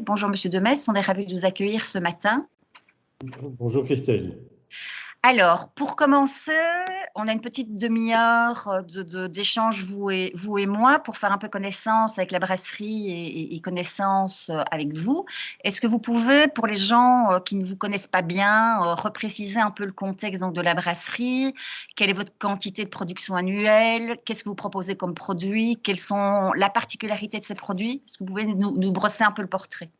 Bonjour Monsieur Demesse, on est ravis de vous accueillir ce matin. Bonjour Christelle. Alors, pour commencer, on a une petite demi-heure d'échange, vous et moi, pour faire un peu connaissance avec la brasserie et connaissance avec vous. Est-ce que vous pouvez, pour les gens qui ne vous connaissent pas bien, repréciser un peu le contexte donc, de la brasserie? Quelle est votre quantité de production annuelle? Qu'est-ce que vous proposez comme produits? Quelles sont la particularité de ces produits? Est-ce que vous pouvez nous brosser un peu le portrait?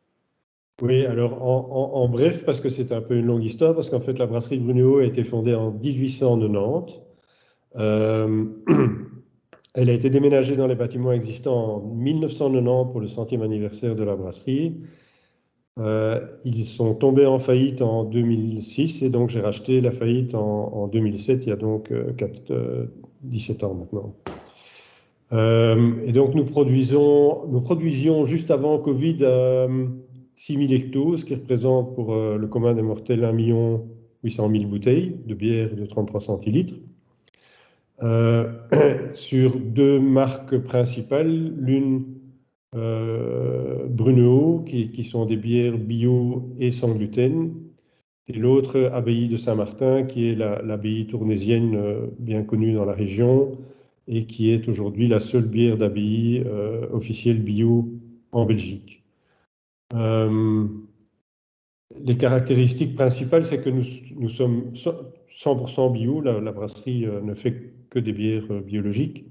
Oui, alors en bref, parce que c'est un peu une longue histoire, parce qu'en fait la brasserie de Brunehaut a été fondée en 1890. Euh, Elle a été déménagée dans les bâtiments existants en 1990 pour le 100e anniversaire de la brasserie. Ils sont tombés en faillite en 2006 et donc j'ai racheté la faillite en 2007, il y a donc 17 ans maintenant. Et donc nous produisions juste avant Covid 6 000 hectos, ce qui représente pour le commun des mortels 1 800 000 bouteilles de bière de 33 centilitres. Sur deux marques principales, l'une Brunehaut, qui sont des bières bio et sans gluten, et l'autre Abbaye de Saint-Martin, qui est l'abbaye tournaisienne bien connue dans la région et qui est aujourd'hui la seule bière d'abbaye officielle bio en Belgique. Les caractéristiques principales, c'est que nous sommes 100% bio, la brasserie ne fait que des bières biologiques.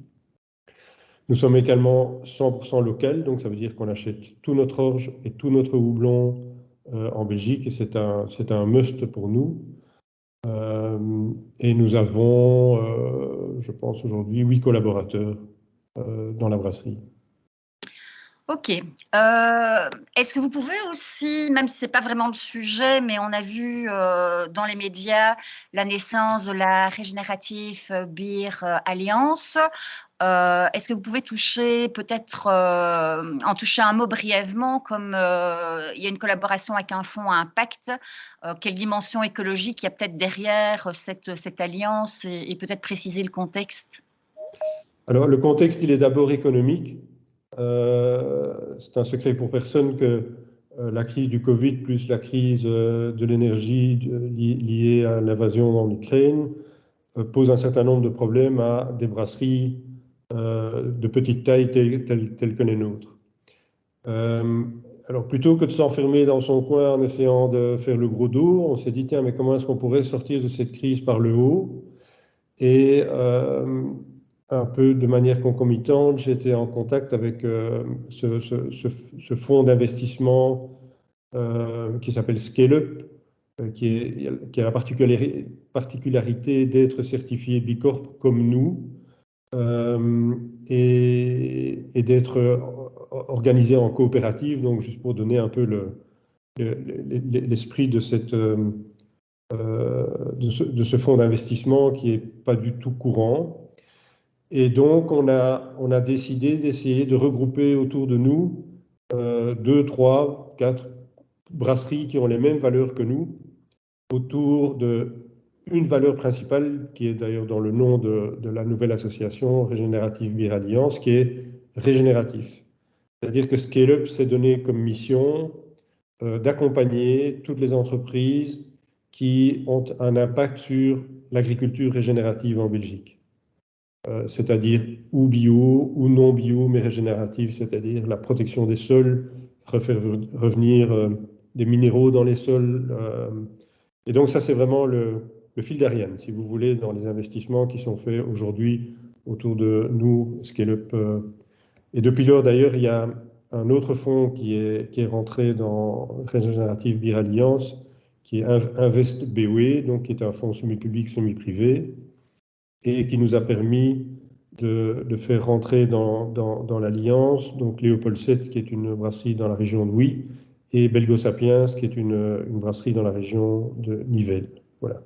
Nous sommes également 100% local, donc ça veut dire qu'on achète tout notre orge et tout notre houblon en Belgique, et c'est un must pour nous. Et nous avons, je pense aujourd'hui, 8 collaborateurs dans la brasserie. Ok. Est-ce que vous pouvez aussi, même si ce n'est pas vraiment le sujet, mais on a vu dans les médias la naissance de la Regenerative Beer Alliance. Est-ce que vous pouvez toucher, peut-être en toucher un mot brièvement, comme il y a une collaboration avec un fonds à impact, quelle dimension écologique il y a peut-être derrière cette alliance et peut-être préciser le contexte? Alors le contexte, il est d'abord économique. C'est un secret pour personne que la crise du Covid plus la crise de l'énergie liée à l'invasion en Ukraine pose un certain nombre de problèmes à des brasseries de petite taille telles que les nôtres. Alors plutôt que de s'enfermer dans son coin en essayant de faire le gros dos, on s'est dit tiens, mais comment est-ce qu'on pourrait sortir de cette crise par le haut? Et un peu de manière concomitante, j'étais en contact avec ce fonds d'investissement qui s'appelle Scale Up, qui a la particularité d'être certifié Bicorp comme nous et d'être organisé en coopérative. Donc, juste pour donner un peu l'esprit de ce fonds d'investissement qui n'est pas du tout courant. Et donc, on a décidé d'essayer de regrouper autour de nous 2, 3, 4 brasseries qui ont les mêmes valeurs que nous, autour d'une valeur principale, qui est d'ailleurs dans le nom de la nouvelle association Regenerative Beer Alliance, qui est régénératif. C'est-à-dire que Scale Up s'est donné comme mission d'accompagner toutes les entreprises qui ont un impact sur l'agriculture régénérative en Belgique. C'est-à-dire ou bio ou non bio, mais régénérative, c'est-à-dire la protection des sols, refaire revenir des minéraux dans les sols. Et donc ça, c'est vraiment le fil d'Ariane, si vous voulez, dans les investissements qui sont faits aujourd'hui autour de nous, Scale Up. Et depuis lors, d'ailleurs, il y a un autre fonds qui est rentré dans Regenerative Beer Alliance, qui est Invest BOE, donc qui est un fonds semi-public, semi-privé, et qui nous a permis de faire rentrer dans l'Alliance, donc Léopold VII, qui est une brasserie dans la région de Huy, et Belgo Sapiens, qui est une brasserie dans la région de Nivelles. Voilà.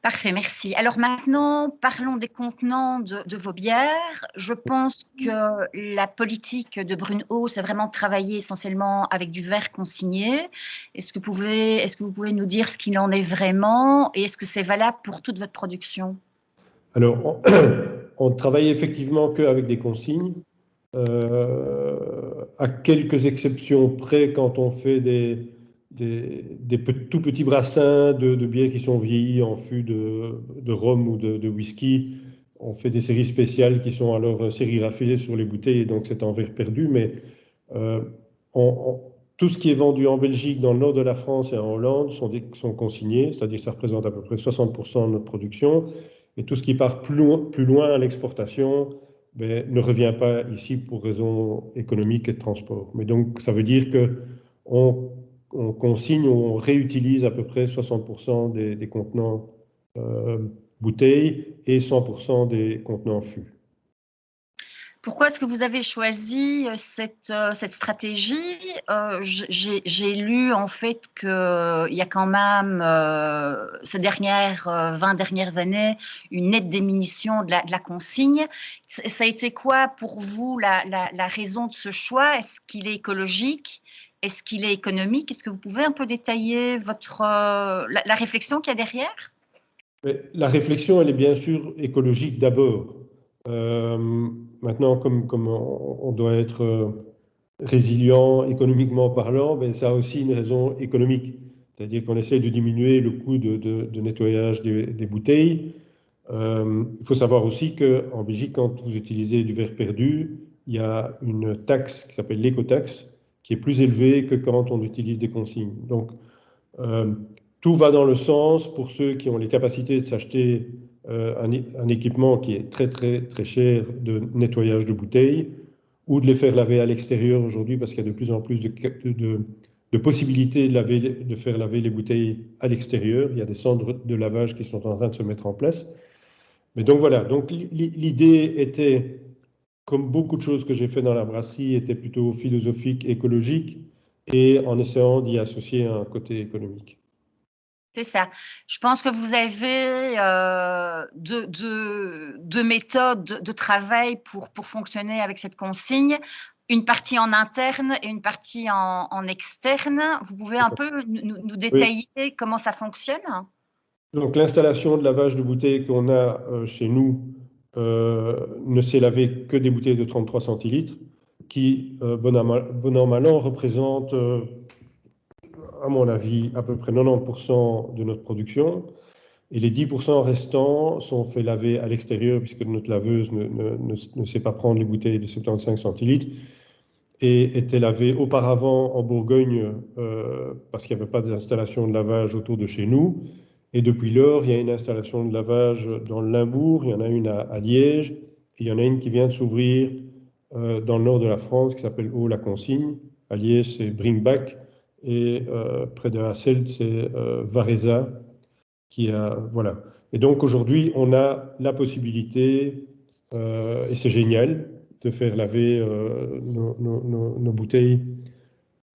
Parfait, merci. Alors maintenant, parlons des contenants de vos bières. Je pense que la politique de Brunehaut, c'est vraiment de travailler essentiellement avec du verre consigné. Est-ce que vous pouvez nous dire ce qu'il en est vraiment et est-ce que c'est valable pour toute votre production? Alors, on travaille effectivement qu'avec des consignes. à quelques exceptions près, quand on fait des tout petits brassins de bières qui sont vieillis en fût de rhum ou de whisky, on fait des séries spéciales qui sont alors sérigraphiées sur les bouteilles, et donc c'est en verre perdu. Mais euh, tout ce qui est vendu en Belgique, dans le nord de la France et en Hollande sont consignés, c'est-à-dire que ça représente à peu près 60% de notre production. Et tout ce qui part plus loin à l'exportation, ben, ne revient pas ici pour raisons économiques et de transport. Mais donc, ça veut dire qu'on on consigne ou on réutilise à peu près 60% des contenants bouteilles et 100% des contenants fûts. Pourquoi est-ce que vous avez choisi cette stratégie? J'ai lu en fait qu'il y a quand même ces 20 dernières années une nette diminution de la consigne. Ça a été quoi pour vous la raison de ce choix? Est-ce qu'il est écologique? Est-ce qu'il est économique? Est-ce que vous pouvez un peu détailler la réflexion qu'il y a derrière? Mais la réflexion, elle est bien sûr écologique d'abord. Maintenant, comme on doit être résilient économiquement parlant, ben, ça a aussi une raison économique. C'est-à-dire qu'on essaie de diminuer le coût de nettoyage des bouteilles. Il faut savoir aussi qu'en Belgique, quand vous utilisez du verre perdu, il y a une taxe qui s'appelle l'écotaxe, qui est plus élevée que quand on utilise des consignes. Donc, tout va dans le sens pour ceux qui ont les capacités de s'acheter un équipement qui est très, très, très cher de nettoyage de bouteilles, ou de les faire laver à l'extérieur aujourd'hui, parce qu'il y a de plus en plus de possibilités de faire laver les bouteilles à l'extérieur. Il y a des centres de lavage qui sont en train de se mettre en place. Mais donc voilà, donc l'idée était, comme beaucoup de choses que j'ai fait dans la brasserie, était plutôt philosophique, écologique, et en essayant d'y associer un côté économique. C'est ça. Je pense que vous avez deux méthodes de travail pour fonctionner avec cette consigne. Une partie en interne et une partie en externe. Vous pouvez un peu nous Oui. détailler comment ça fonctionne? Donc l'installation de lavage de bouteilles qu'on a chez nous ne sait laver que des bouteilles de 33 centilitres, qui, bon an, mal an, représentent, à mon avis, à peu près 90% de notre production. Et les 10% restants sont faits laver à l'extérieur, puisque notre laveuse ne sait pas prendre les bouteilles de 75 centilitres, et était lavée auparavant en Bourgogne, parce qu'il n'y avait pas d'installation de lavage autour de chez nous. Et depuis lors, il y a une installation de lavage dans le Limbourg, il y en a une à Liège, et il y en a une qui vient de s'ouvrir dans le nord de la France, qui s'appelle Haut-la-Consigne. À Liège, c'est Bringback, et près de Hasselt, c'est Varesa. Voilà. Et donc aujourd'hui, on a la possibilité, et c'est génial, de faire laver nos bouteilles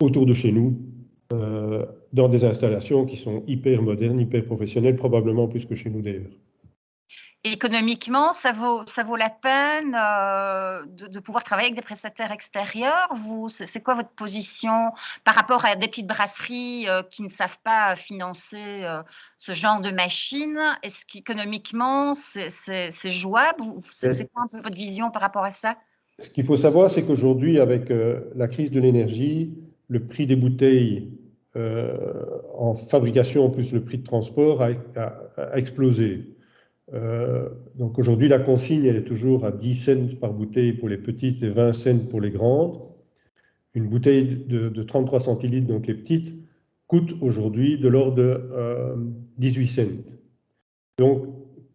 autour de chez nous, dans des installations qui sont hyper modernes, hyper professionnelles, probablement plus que chez nous d'ailleurs. Économiquement, ça vaut la peine de pouvoir travailler avec des prestataires extérieurs? C'est quoi votre position par rapport à des petites brasseries qui ne savent pas financer ce genre de machine? Est-ce qu'économiquement, c'est jouable? C'est quoi un peu votre vision par rapport à ça? Ce qu'il faut savoir, c'est qu'aujourd'hui, avec la crise de l'énergie, le prix des bouteilles en fabrication plus le prix de transport a explosé. Donc aujourd'hui, la consigne, elle est toujours à 10 cents par bouteille pour les petites et 20 cents pour les grandes. Une bouteille de 33 centilitres, donc les petites, coûte aujourd'hui de l'ordre de 18 cents. Donc,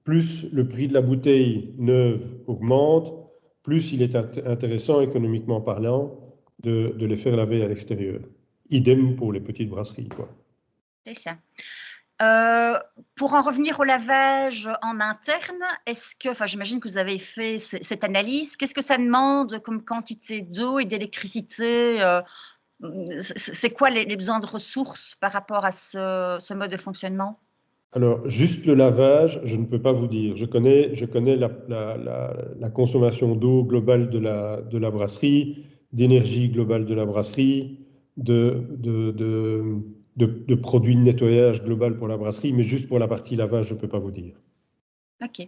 plus le prix de la bouteille neuve augmente, plus il est intéressant économiquement parlant de les faire laver à l'extérieur. Idem pour les petites brasseries, quoi. C'est ça. Pour en revenir au lavage en interne, j'imagine que vous avez fait cette analyse, qu'est-ce que ça demande comme quantité d'eau et d'électricité? C'est quoi les besoins de ressources par rapport à ce mode de fonctionnement? Alors, juste le lavage, je ne peux pas vous dire. Je connais la consommation d'eau globale de la brasserie, d'énergie globale de la brasserie, de produits de nettoyage global pour la brasserie, mais juste pour la partie lavage, je ne peux pas vous dire. Ok.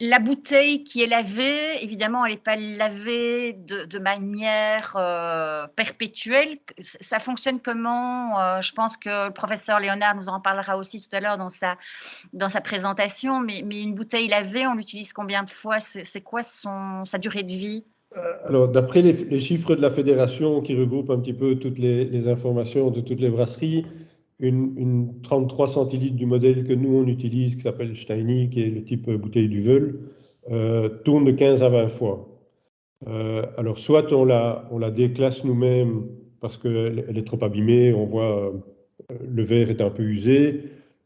la bouteille qui est lavée, évidemment, elle n'est pas lavée de manière perpétuelle. Ça fonctionne comment? Je pense que le professeur Léonard nous en parlera aussi tout à l'heure dans sa présentation, mais une bouteille lavée, on l'utilise combien de fois? C'est quoi sa durée de vie? Alors, d'après les chiffres de la fédération qui regroupe un petit peu toutes les informations de toutes les brasseries, une 33 centilitres du modèle que nous on utilise, qui s'appelle Steiny, qui est le type bouteille du Veul, tourne de 15 à 20 fois. Alors, soit on la déclasse nous-mêmes parce qu'elle est trop abîmée, on voit le verre est un peu usé,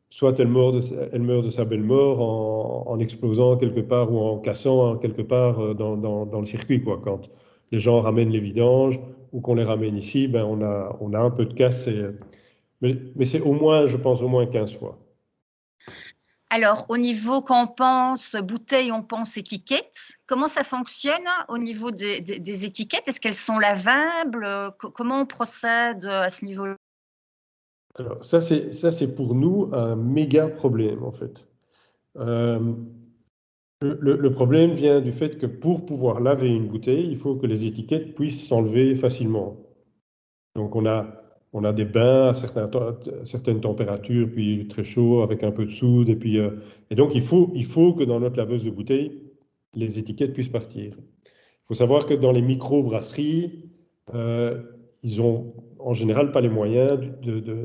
soit elle meurt de sa belle mort en explosant quelque part ou en cassant quelque part dans le circuit, quoi. Quand les gens ramènent les vidanges ou qu'on les ramène ici, ben on a un peu de casse. Mais c'est au moins, je pense, au moins 15 fois. Alors, au niveau, quand on pense bouteille, on pense étiquette. Comment ça fonctionne au niveau des étiquettes? Est-ce qu'elles sont lavables? Comment on procède à ce niveau-là? Alors, ça, c'est pour nous un méga problème, en fait. Le problème vient du fait que pour pouvoir laver une bouteille, il faut que les étiquettes puissent s'enlever facilement. Donc, on a des bains à certaines températures, puis très chaud, avec un peu de soude. Et donc, il faut que dans notre laveuse de bouteille, les étiquettes puissent partir. Il faut savoir que dans les micro-brasseries, ils ont en général pas les moyens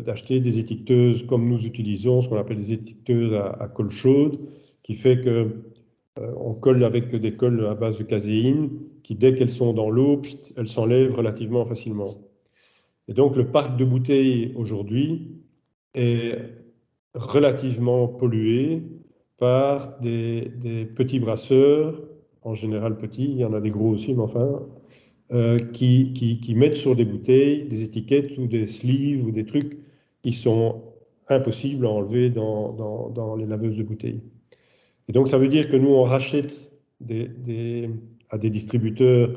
d'acheter des étiqueteuses comme nous utilisons, ce qu'on appelle des étiqueteuses à colle chaude, qui fait que on colle avec des colles à base de caséine, qui dès qu'elles sont dans l'eau, elles s'enlèvent relativement facilement. Et donc le parc de bouteilles aujourd'hui est relativement pollué par des petits brasseurs, en général petits, il y en a des gros aussi, mais enfin, qui mettent sur des bouteilles des étiquettes ou des sleeves ou des trucs qui sont impossibles à enlever dans les laveuses de bouteilles. Et donc ça veut dire que nous, on rachète à des distributeurs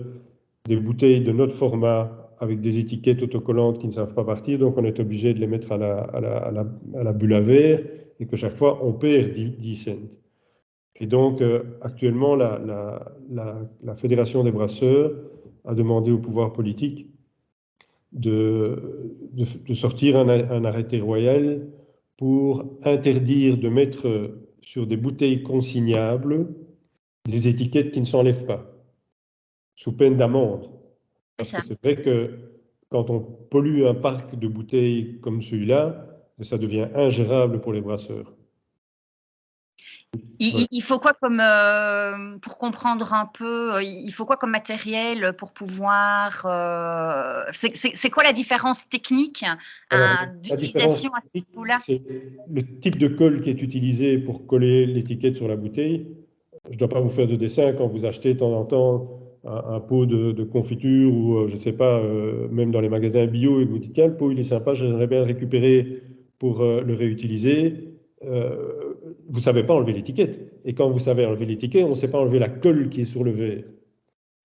des bouteilles de notre format avec des étiquettes autocollantes qui ne savent pas partir, donc on est obligé de les mettre à la bulle à verre et que chaque fois on perd 10 cents. Et donc actuellement la Fédération des brasseurs a demandé au pouvoir politique de sortir un arrêté royal pour interdire de mettre sur des bouteilles consignables des étiquettes qui ne s'enlèvent pas, sous peine d'amende. Parce que c'est vrai que quand on pollue un parc de bouteilles comme celui-là, ça devient ingérable pour les brasseurs. Il faut quoi comme, pour comprendre un peu, il faut quoi comme matériel pour pouvoir, c'est quoi la différence technique d'utilisation à ce niveau-là? C'est le type de colle qui est utilisé pour coller l'étiquette sur la bouteille. Je ne dois pas vous faire de dessin quand vous achetez de temps en temps un pot de confiture ou je ne sais pas, même dans les magasins bio et que vous dites tiens, le pot il est sympa, j'aimerais bien le récupérer pour le réutiliser. Vous ne savez pas enlever l'étiquette. Et quand vous savez enlever l'étiquette, on ne sait pas enlever la colle qui est sur le verre.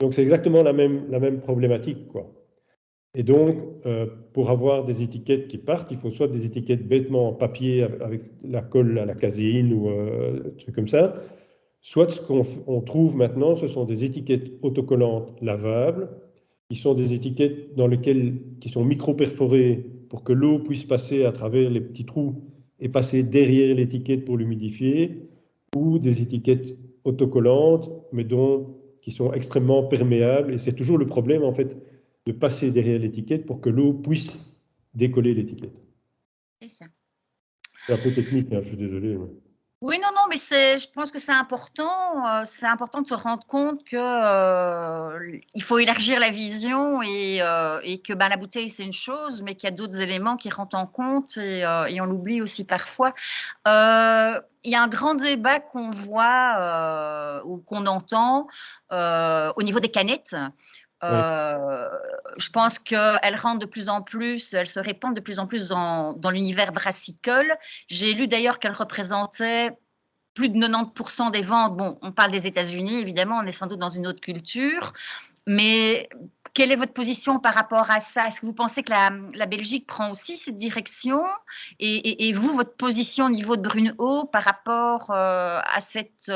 Donc c'est exactement la même problématique, quoi. Et donc, pour avoir des étiquettes qui partent, il faut soit des étiquettes bêtement en papier avec la colle à la caséine ou un truc comme ça, soit ce qu'on trouve maintenant, ce sont des étiquettes autocollantes lavables, qui sont des étiquettes qui sont micro-perforées pour que l'eau puisse passer à travers les petits trous et passer derrière l'étiquette pour l'humidifier, ou des étiquettes autocollantes, mais qui sont extrêmement perméables. Et c'est toujours le problème, en fait, de passer derrière l'étiquette pour que l'eau puisse décoller l'étiquette. C'est un peu technique, hein, je suis désolé. Mais... Oui, non, mais je pense que c'est important de se rendre compte que il faut élargir la vision et que la bouteille c'est une chose, mais qu'il y a d'autres éléments qui rentrent en compte et on l'oublie aussi parfois. Il y a un grand débat qu'on voit ou qu'on entend au niveau des canettes. Je pense qu'elles rentrent de plus en plus, elles se répandent de plus en plus dans l'univers brassicole. J'ai lu d'ailleurs qu'elles représentaient plus de 90% des ventes. Bon, on parle des États-Unis, évidemment, on est sans doute dans une autre culture. Mais quelle est votre position par rapport à ça? Est-ce que vous pensez que la Belgique prend aussi cette direction? Et vous, votre position au niveau de Bruneo par rapport à cette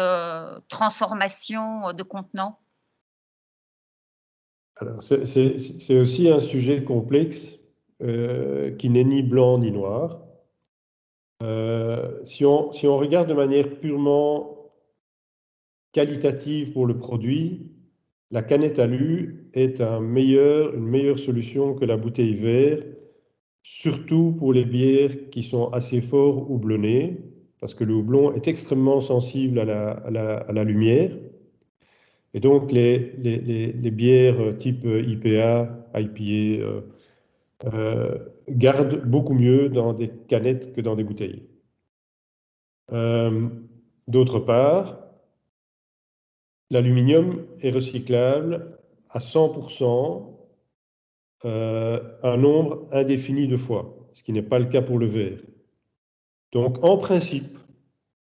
transformation de contenants? Alors, c'est aussi un sujet complexe qui n'est ni blanc ni noir. Si on regarde de manière purement qualitative pour le produit, la canette alu est une meilleure solution que la bouteille verre, surtout pour les bières qui sont assez fort houblonnées, parce que le houblon est extrêmement sensible à la lumière. Et donc, les bières type IPA, IPA, gardent beaucoup mieux dans des canettes que dans des bouteilles. D'autre part, l'aluminium est recyclable à 100%, un nombre indéfini de fois, ce qui n'est pas le cas pour le verre. Donc, en principe,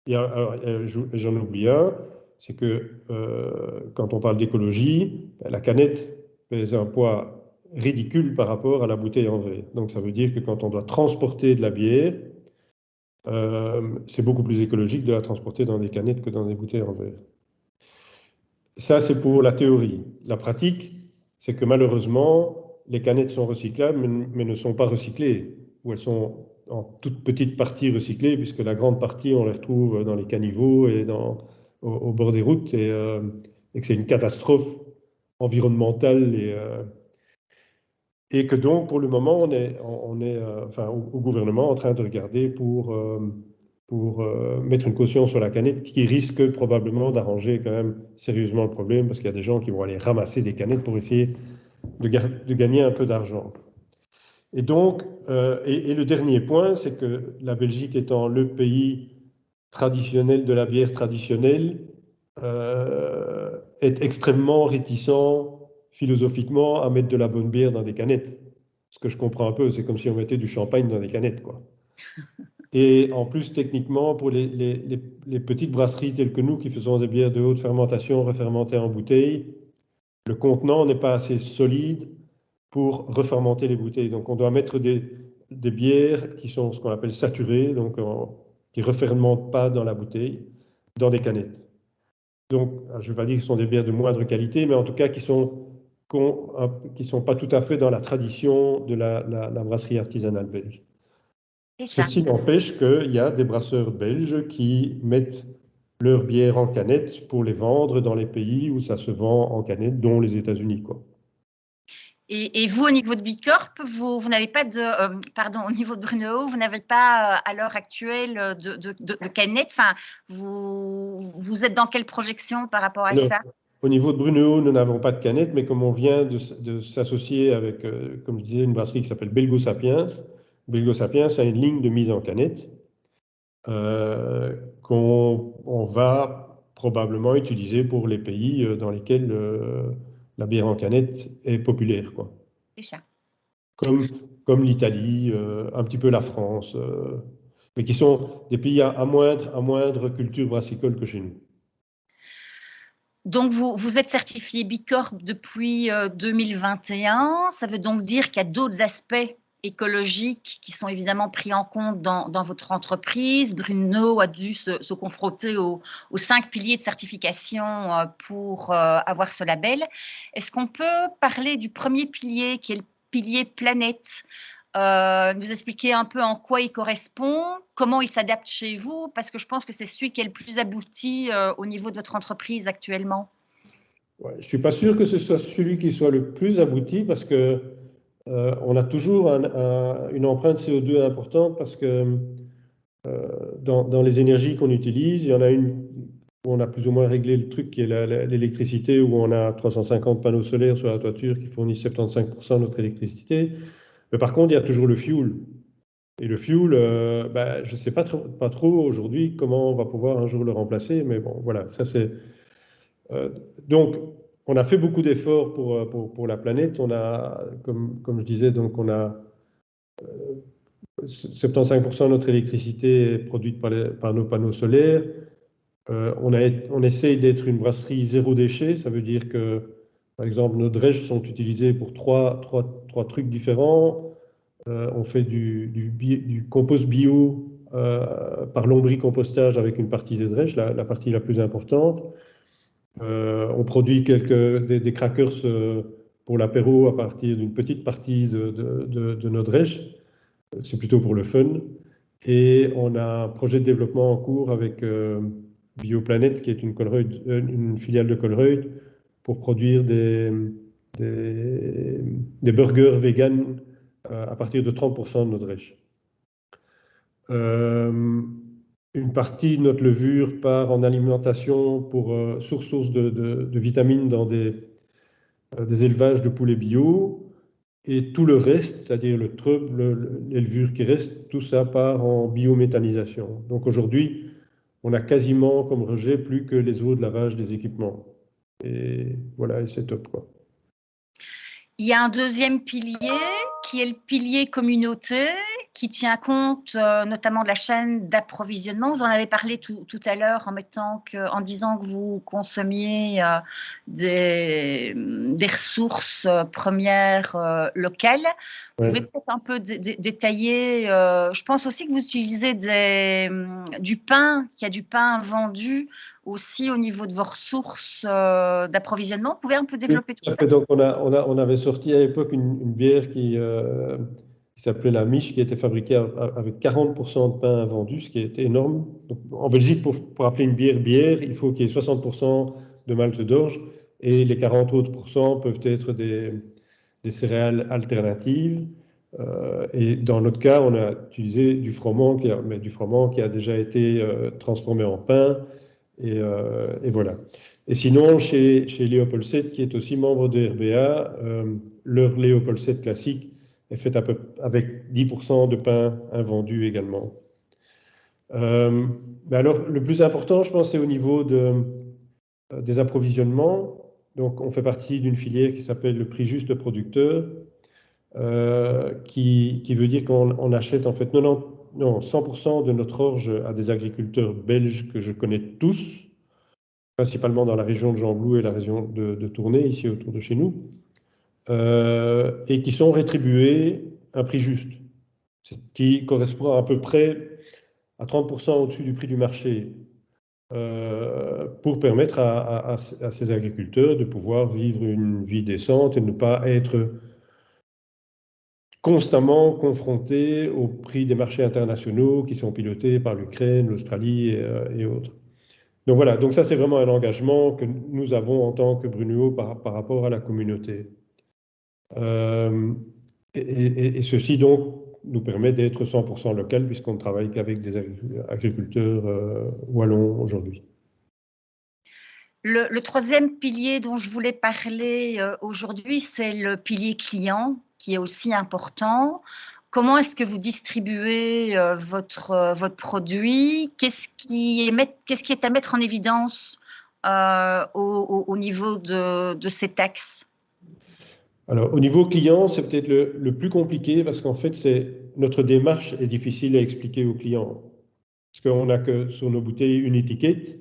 j'en oublie un, c'est que quand on parle d'écologie, la canette pèse un poids ridicule par rapport à la bouteille en verre. Donc, ça veut dire que quand on doit transporter de la bière, c'est beaucoup plus écologique de la transporter dans des canettes que dans des bouteilles en verre. Ça, c'est pour la théorie. La pratique, c'est que malheureusement, les canettes sont recyclables, mais ne sont pas recyclées, ou elles sont en toute petite partie recyclées, puisque la grande partie, on les retrouve dans les caniveaux et au bord des routes, et que c'est une catastrophe environnementale, et que donc, pour le moment, on est au gouvernement en train de regarder pour mettre une caution sur la canette qui risque probablement d'arranger quand même sérieusement le problème, parce qu'il y a des gens qui vont aller ramasser des canettes pour essayer de gagner un peu d'argent. Et donc, et le dernier point, c'est que la Belgique étant le pays traditionnel de la bière traditionnelle, est extrêmement réticent philosophiquement à mettre de la bonne bière dans des canettes. Ce que je comprends un peu, c'est comme si on mettait du champagne dans des canettes, quoi. Et en plus, techniquement, pour les petites brasseries telles que nous qui faisons des bières de haute fermentation refermentées en bouteilles, le contenant n'est pas assez solide pour refermenter les bouteilles. Donc, on doit mettre des bières qui sont ce qu'on appelle saturées, donc qui ne refermentent pas dans la bouteille, dans des canettes. Donc, je ne vais pas dire que ce sont des bières de moindre qualité, mais en tout cas qui sont pas tout à fait dans la tradition de la brasserie artisanale belge. Ceci n'empêche qu'il y a des brasseurs belges qui mettent leur bière en canette pour les vendre dans les pays où ça se vend en canette, dont les États-Unis, quoi. Et vous, au niveau de Bicorp, vous n'avez pas pardon, au niveau de Bruneo, vous n'avez pas à l'heure actuelle de canette. Enfin, vous êtes dans quelle projection par rapport à ça? Au niveau de Bruneo, nous n'avons pas de canette, mais comme on vient de s'associer avec, comme je disais, une brasserie qui s'appelle Belgo Sapiens, Belgo Sapiens a une ligne de mise en canette qu'on va probablement utiliser pour les pays dans lesquels la bière en canette est populaire, quoi. C'est ça. Comme l'Italie, un petit peu la France, mais qui sont des pays à moindre culture brassicole que chez nous. Donc, vous êtes certifié Bicorp depuis 2021. Ça veut donc dire qu'il y a d'autres aspects écologiques qui sont évidemment pris en compte dans votre entreprise. Bruneo a dû se confronter aux 5 piliers de certification pour avoir ce label. Est-ce qu'on peut parler du premier pilier qui est le pilier planète? Vous expliquer un peu en quoi il correspond, comment il s'adapte chez vous, parce que je pense que c'est celui qui est le plus abouti au niveau de votre entreprise actuellement. Ouais, je ne suis pas sûr que ce soit celui qui soit le plus abouti, parce que on a toujours une empreinte CO2 importante, parce que dans les énergies qu'on utilise, il y en a une où on a plus ou moins réglé le truc qui est l'électricité, où on a 350 panneaux solaires sur la toiture qui fournissent 75% de notre électricité. Mais par contre, il y a toujours le fuel. Et le fuel, je ne sais pas trop aujourd'hui comment on va pouvoir un jour le remplacer, mais bon, voilà, ça c'est... donc, on a fait beaucoup d'efforts pour la planète. On a, comme je disais, donc on a 75% de notre électricité est produite par nos panneaux solaires. On essaye d'être une brasserie zéro déchet, ça veut dire que Par exemple, nos drèches sont utilisées pour trois trucs différents. On fait du compost bio par lombricompostage avec une partie des drèches, la partie la plus importante. On produit des crackers pour l'apéro à partir d'une petite partie de nos drèches. C'est plutôt pour le fun. Et on a un projet de développement en cours avec Bioplanète, qui est une filiale de Colruyt, pour produire des burgers vegan à partir de 30% de nos drèches. Une partie de notre levure part en alimentation pour source de vitamines dans des élevages de poulets bio. Et tout le reste, c'est-à-dire le trub, les levures qui restent, tout ça part en biométhanisation. Donc aujourd'hui, on a quasiment comme rejet plus que les eaux de lavage des équipements. Et voilà, et c'est top, quoi. Il y a un deuxième pilier qui est le pilier communauté, qui tient compte notamment de la chaîne d'approvisionnement. Vous en avez parlé tout à l'heure en disant que vous consommiez des ressources premières locales. Vous pouvez peut-être un peu détailler. Je pense aussi que vous utilisez du pain, qu'il y a du pain vendu aussi au niveau de vos ressources d'approvisionnement. Vous pouvez un peu développer tout ça? Donc on avait sorti à l'époque une bière qui s'appelait la Miche, qui était fabriquée avec 40% de pain vendu, ce qui était énorme. Donc, en Belgique, pour appeler une bière, il faut qu'il y ait 60% de malt d'orge, et les 40 autres pourcents peuvent être des céréales alternatives. Et dans notre cas, on a utilisé du froment qui a déjà été transformé en pain. Et voilà. Et sinon, chez Léopold 7, qui est aussi membre de RBA, leur Léopold 7 classique est faite avec 10% de pain invendu également. Alors, le plus important, je pense, c'est au niveau des approvisionnements. Donc, on fait partie d'une filière qui s'appelle le prix juste producteur, qui veut dire qu'on achète en fait 100% de notre orge à des agriculteurs belges que je connais tous, principalement dans la région de Gembloux et la région de Tournai, ici autour de chez nous, et qui sont rétribués un prix juste, qui correspond à peu près à 30% au-dessus du prix du marché, pour permettre à ces agriculteurs de pouvoir vivre une vie décente et ne pas être constamment confrontés au prix des marchés internationaux qui sont pilotés par l'Ukraine, l'Australie et autres. Donc voilà, donc ça c'est vraiment un engagement que nous avons en tant que Brunuo par rapport à la communauté. Et ceci donc nous permet d'être 100% local puisqu'on ne travaille qu'avec des agriculteurs wallons aujourd'hui. Le troisième pilier dont je voulais parler aujourd'hui, c'est le pilier client, qui est aussi important. Comment est-ce que vous distribuez votre produit? Qu'est-ce qui est à mettre en évidence au niveau de ces taxes? Alors, au niveau client, c'est peut-être le plus compliqué parce qu'en fait, notre démarche est difficile à expliquer aux clients. Parce qu'on n'a que sur nos bouteilles une étiquette.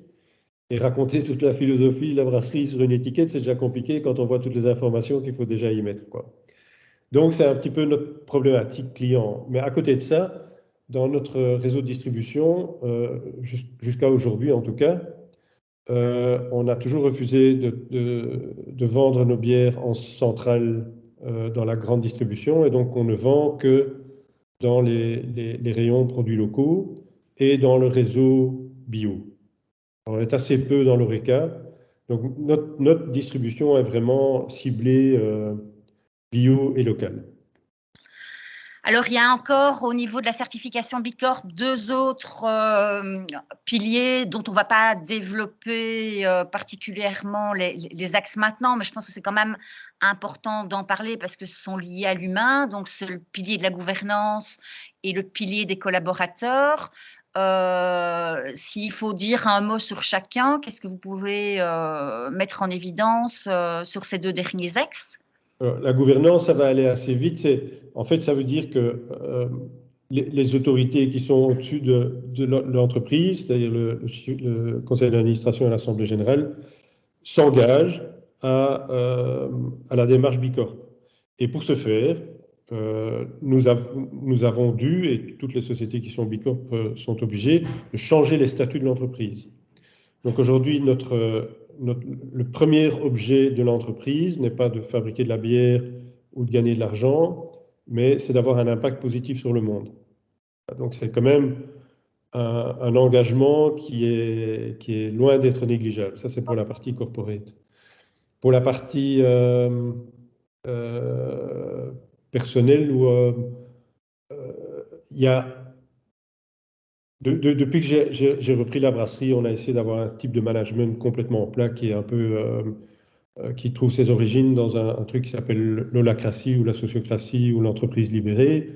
Et raconter toute la philosophie de la brasserie sur une étiquette, c'est déjà compliqué quand on voit toutes les informations qu'il faut déjà y mettre, quoi. Donc, c'est un petit peu notre problématique client. Mais à côté de ça, dans notre réseau de distribution, jusqu'à aujourd'hui en tout cas, on a toujours refusé de vendre nos bières en centrale dans la grande distribution. Et donc, on ne vend que dans les rayons produits locaux et dans le réseau bio. On est assez peu dans l'Horeca. Donc, notre distribution est vraiment ciblée bio et locale. Alors, il y a encore au niveau de la certification Bicorp deux autres piliers dont on ne va pas développer particulièrement les axes maintenant, mais je pense que c'est quand même important d'en parler parce que ce sont liés à l'humain. Donc, c'est le pilier de la gouvernance et le pilier des collaborateurs. S'il faut dire un mot sur chacun, qu'est-ce que vous pouvez mettre en évidence sur ces deux derniers axes? La gouvernance, ça va aller assez vite. En fait, ça veut dire que les autorités qui sont au-dessus de l'entreprise, c'est-à-dire le conseil d'administration et l'assemblée générale, s'engagent à la démarche Bicorp. Et pour ce faire, nous avons dû, et toutes les sociétés qui sont Bicorp sont obligées, de changer les statuts de l'entreprise. Donc aujourd'hui, le premier objet de l'entreprise n'est pas de fabriquer de la bière ou de gagner de l'argent, mais c'est d'avoir un impact positif sur le monde. Donc c'est quand même un engagement qui est loin d'être négligeable. Ça, c'est pour la partie corporate. Pour la partie personnelle, il y a depuis que j'ai repris la brasserie, on a essayé d'avoir un type de management complètement plat qui est un peu qui trouve ses origines dans un truc qui s'appelle l'holacratie ou la sociocratie ou l'entreprise libérée.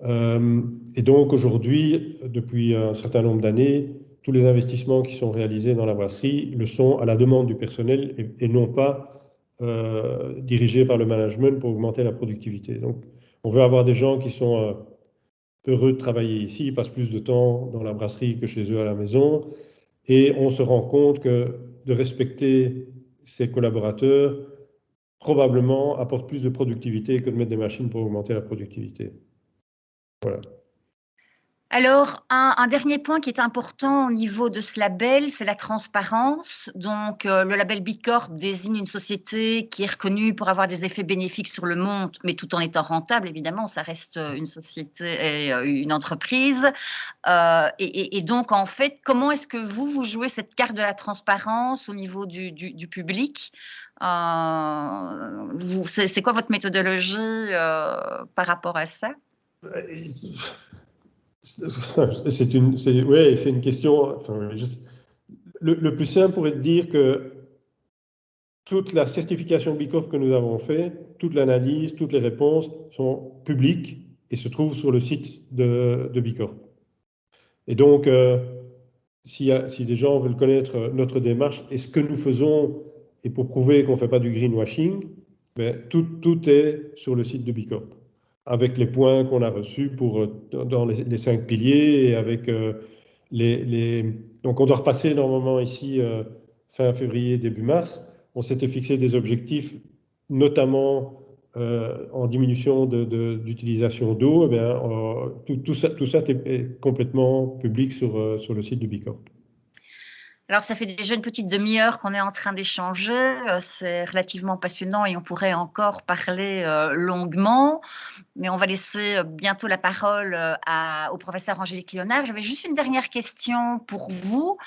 Et donc aujourd'hui, depuis un certain nombre d'années, tous les investissements qui sont réalisés dans la brasserie le sont à la demande du personnel et non pas dirigés par le management pour augmenter la productivité. Donc on veut avoir des gens qui sont heureux de travailler ici, ils passent plus de temps dans la brasserie que chez eux à la maison, et on se rend compte que de respecter ses collaborateurs probablement apporte plus de productivité que de mettre des machines pour augmenter la productivité. Voilà. Alors, un dernier point qui est important au niveau de ce label, c'est la transparence. Donc, le label Bicorp désigne une société qui est reconnue pour avoir des effets bénéfiques sur le monde, mais tout en étant rentable, évidemment, ça reste une société et une entreprise. Et donc, en fait, comment est-ce que vous jouez cette carte de la transparence au niveau du public? C'est quoi votre méthodologie par rapport à ça? C'est une question. Enfin, le plus simple pourrait être de dire que toute la certification Bicorp que nous avons fait, toute l'analyse, toutes les réponses sont publiques et se trouvent sur le site de Bicorp. Et donc, si des gens veulent connaître notre démarche et ce que nous faisons, et pour prouver qu'on ne fait pas du greenwashing, ben, tout est sur le site de Bicorp, avec les points qu'on a reçus dans les 5 piliers, et avec Donc on doit repasser normalement ici fin février, début mars. On s'était fixé des objectifs, notamment en diminution d'utilisation d'eau. Eh bien, tout ça est complètement public sur le site du Bicorp. Alors, ça fait déjà une petite demi-heure qu'on est en train d'échanger. C'est relativement passionnant et on pourrait encore parler longuement, mais on va laisser bientôt la parole au professeur Angélique Léonard. J'avais juste une dernière question pour vous.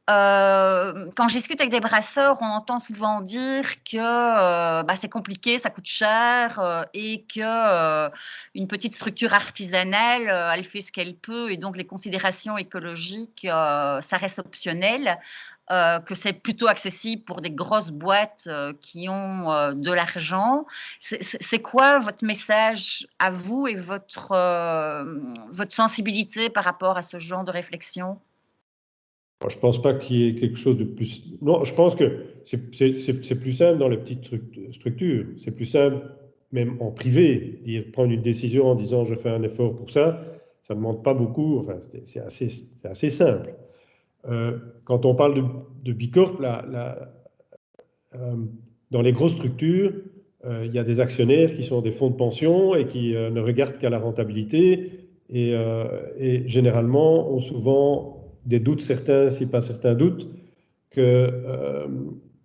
Quand je discute avec des brasseurs, on entend souvent dire que c'est compliqué, ça coûte cher et que une petite structure artisanale, elle fait ce qu'elle peut et donc les considérations écologiques, ça reste optionnel, que c'est plutôt accessible pour des grosses boîtes qui ont de l'argent. C'est quoi votre message à vous et votre sensibilité par rapport à ce genre de réflexion? Je ne pense pas qu'il y ait quelque chose de plus... Non, je pense que c'est plus simple dans les petites structures. C'est plus simple, même en privé, prendre une décision en disant je fais un effort pour ça. Ça ne demande pas beaucoup. Enfin, c'est assez simple. Quand on parle de Bicorp, dans les grosses structures, il y a des actionnaires qui sont des fonds de pension et qui ne regardent qu'à la rentabilité et généralement ont souvent des doutes certains, si pas certains doutes, que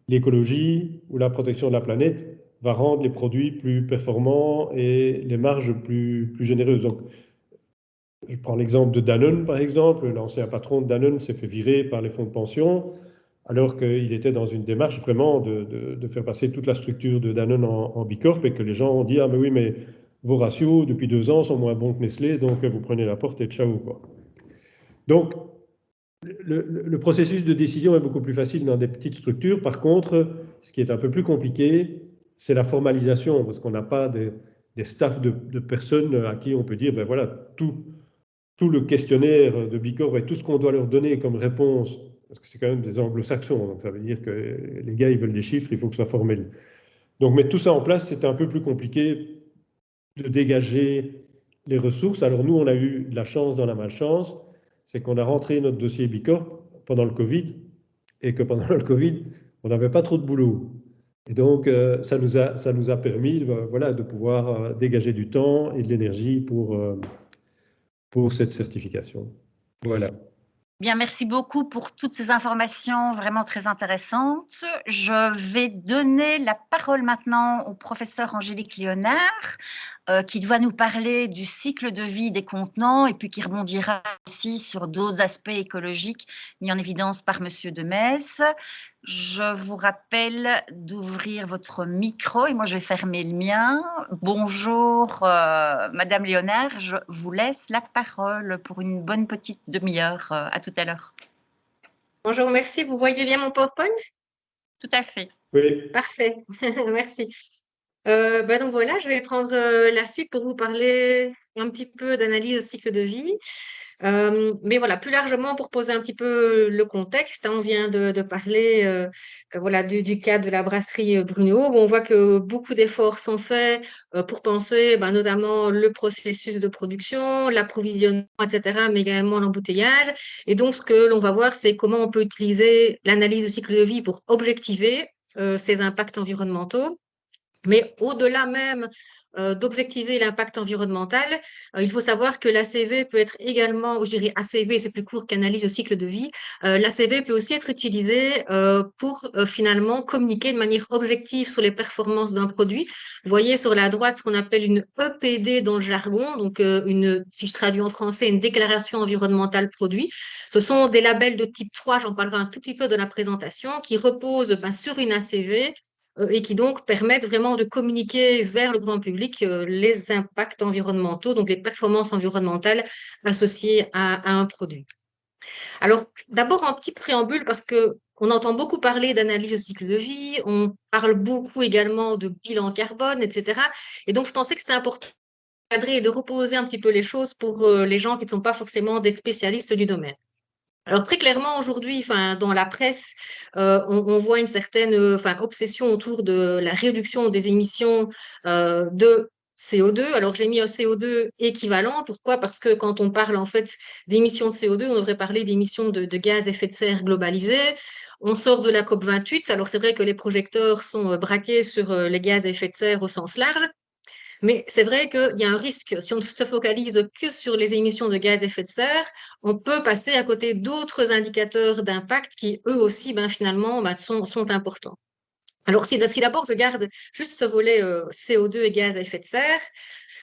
l'écologie ou la protection de la planète va rendre les produits plus performants et les marges plus généreuses. Donc, je prends l'exemple de Danone, par exemple. L'ancien patron de Danone s'est fait virer par les fonds de pension, alors qu'il était dans une démarche vraiment de faire passer toute la structure de Danone en Bicorp, et que les gens ont dit « Ah, mais oui, mais vos ratios, depuis 2 ans, sont moins bons que Nestlé, donc vous prenez la porte et ciao, quoi. » Donc, le processus de décision est beaucoup plus facile dans des petites structures. Par contre, ce qui est un peu plus compliqué, c'est la formalisation, parce qu'on n'a pas des staffs de personnes à qui on peut dire, ben voilà, tout le questionnaire de Bicorp et tout ce qu'on doit leur donner comme réponse, parce que c'est quand même des anglo-saxons, donc ça veut dire que les gars, ils veulent des chiffres, il faut que ce soit formel. Donc mettre tout ça en place, c'était un peu plus compliqué de dégager les ressources. Alors nous, on a eu de la chance dans la malchance, c'est qu'on a rentré notre dossier Bicorp pendant le Covid, et que pendant le Covid, on n'avait pas trop de boulot. Et donc, ça nous a permis voilà, de pouvoir dégager du temps et de l'énergie pour cette certification. Voilà. Bien, merci beaucoup pour toutes ces informations vraiment très intéressantes. Je vais donner la parole maintenant au professeur Angélique Léonard, qui doit nous parler du cycle de vie des contenants et puis qui rebondira aussi sur d'autres aspects écologiques mis en évidence par Monsieur de Metz. Je vous rappelle d'ouvrir votre micro et moi je vais fermer le mien. Bonjour Madame Léonard, je vous laisse la parole pour une bonne petite demi-heure. À tout à l'heure. Bonjour, merci. Vous voyez bien mon PowerPoint? Tout à fait. Oui. Parfait, merci. Donc voilà, je vais prendre la suite pour vous parler un petit peu d'analyse de cycle de vie. Mais voilà, plus largement, pour poser un petit peu le contexte, hein, on vient de parler voilà, du cas de la brasserie Bruno, où on voit que beaucoup d'efforts sont faits pour penser notamment le processus de production, l'approvisionnement, etc., mais également l'embouteillage. Et donc, ce que l'on va voir, c'est comment on peut utiliser l'analyse de cycle de vie pour objectiver ces impacts environnementaux. Mais au-delà même d'objectiver l'impact environnemental, il faut savoir que l'ACV peut être également, ou je dirais ACV, c'est plus court qu'analyse de cycle de vie, l'ACV peut aussi être utilisé pour finalement communiquer de manière objective sur les performances d'un produit. Vous voyez sur la droite ce qu'on appelle une EPD dans le jargon, donc si je traduis en français, une déclaration environnementale produit. Ce sont des labels de type 3, j'en parlerai un tout petit peu de la présentation, qui reposent sur une ACV et qui donc permettent vraiment de communiquer vers le grand public les impacts environnementaux, donc les performances environnementales associées à un produit. Alors, d'abord un petit préambule parce que on entend beaucoup parler d'analyse de cycle de vie, on parle beaucoup également de bilan carbone, etc. Et donc, je pensais que c'était important de cadrer et de reposer un petit peu les choses pour les gens qui ne sont pas forcément des spécialistes du domaine. Alors très clairement aujourd'hui, enfin dans la presse, on voit une certaine obsession autour de la réduction des émissions de CO2. Alors j'ai mis un CO2 équivalent. Pourquoi? Parce que quand on parle en fait d'émissions de CO2, on devrait parler d'émissions de gaz à effet de serre globalisées. On sort de la COP 28. Alors c'est vrai que les projecteurs sont braqués sur les gaz à effet de serre au sens large. Mais c'est vrai qu'il y a un risque, si on ne se focalise que sur les émissions de gaz à effet de serre, on peut passer à côté d'autres indicateurs d'impact qui, eux aussi, finalement, sont importants. Alors, si d'abord je garde juste ce volet CO2 et gaz à effet de serre,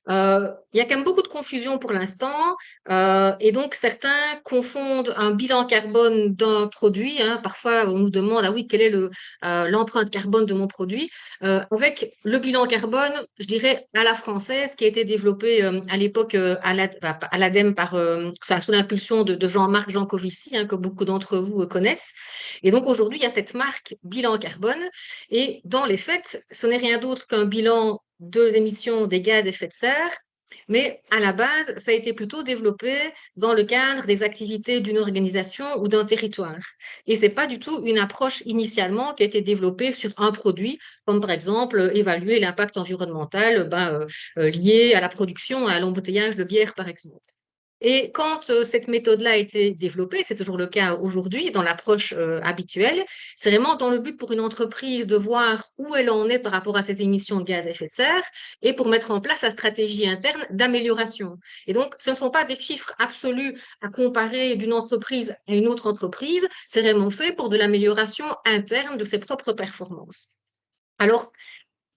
il y a quand même beaucoup de confusion pour l'instant et donc certains confondent un bilan carbone d'un produit. Hein, parfois, on nous demande, ah oui, quelle est l'empreinte carbone de mon produit avec le bilan carbone, je dirais, à la française, qui a été développé à l'époque à l'ADEME sous l'impulsion de Jean-Marc Jancovici, hein, que beaucoup d'entre vous connaissent. Et donc aujourd'hui, il y a cette marque bilan carbone et dans les faits, ce n'est rien d'autre qu'un bilan des émissions des gaz à effet de serre, mais à la base, ça a été plutôt développé dans le cadre des activités d'une organisation ou d'un territoire. Et ce n'est pas du tout une approche initialement qui a été développée sur un produit, comme par exemple évaluer l'impact environnemental lié à la production, à l'embouteillage de bière, par exemple. Et quand cette méthode-là a été développée, c'est toujours le cas aujourd'hui dans l'approche habituelle, c'est vraiment dans le but pour une entreprise de voir où elle en est par rapport à ses émissions de gaz à effet de serre et pour mettre en place la stratégie interne d'amélioration. Et donc, ce ne sont pas des chiffres absolus à comparer d'une entreprise à une autre entreprise, c'est vraiment fait pour de l'amélioration interne de ses propres performances. Alors,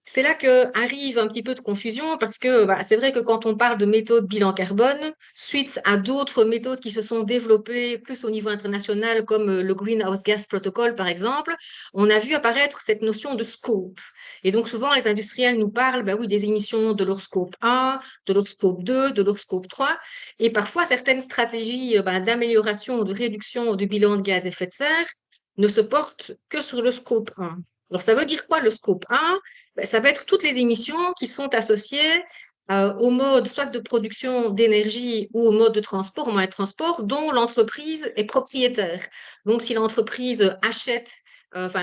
c'est là qu'arrive un petit peu de confusion parce que c'est vrai que quand on parle de méthode bilan carbone, suite à d'autres méthodes qui se sont développées plus au niveau international comme le Greenhouse Gas Protocol par exemple, on a vu apparaître cette notion de scope. Et donc souvent les industriels nous parlent oui, des émissions de leur scope 1, de leur scope 2, de leur scope 3 et parfois certaines stratégies d'amélioration ou de réduction du bilan de gaz à effet de serre ne se portent que sur le scope 1. Alors ça veut dire quoi le scope 1? Ça va être toutes les émissions qui sont associées au mode soit de production d'énergie ou au mode de transport, au moyen de transport, dont l'entreprise est propriétaire. Donc, si l'entreprise achète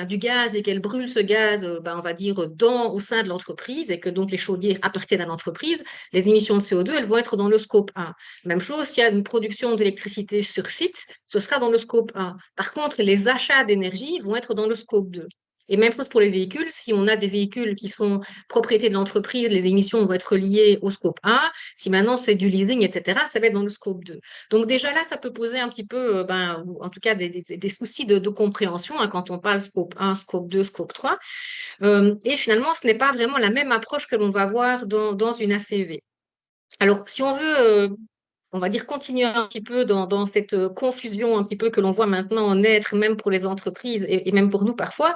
du gaz et qu'elle brûle ce gaz, on va dire, au sein de l'entreprise et que donc les chaudières appartiennent à l'entreprise, les émissions de CO2, elles vont être dans le scope 1. Même chose, s'il y a une production d'électricité sur site, ce sera dans le scope 1. Par contre, les achats d'énergie vont être dans le scope 2. Et même chose pour les véhicules. Si on a des véhicules qui sont propriété de l'entreprise, les émissions vont être liées au scope 1. Si maintenant c'est du leasing, etc., ça va être dans le scope 2. Donc déjà là, ça peut poser un petit peu, ou en tout cas des soucis de compréhension hein, quand on parle scope 1, scope 2, scope 3. Et finalement, ce n'est pas vraiment la même approche que l'on va voir dans une ACV. Alors, si on veut on va dire, continuer un petit peu dans cette confusion un petit peu que l'on voit maintenant naître, même pour les entreprises et même pour nous parfois,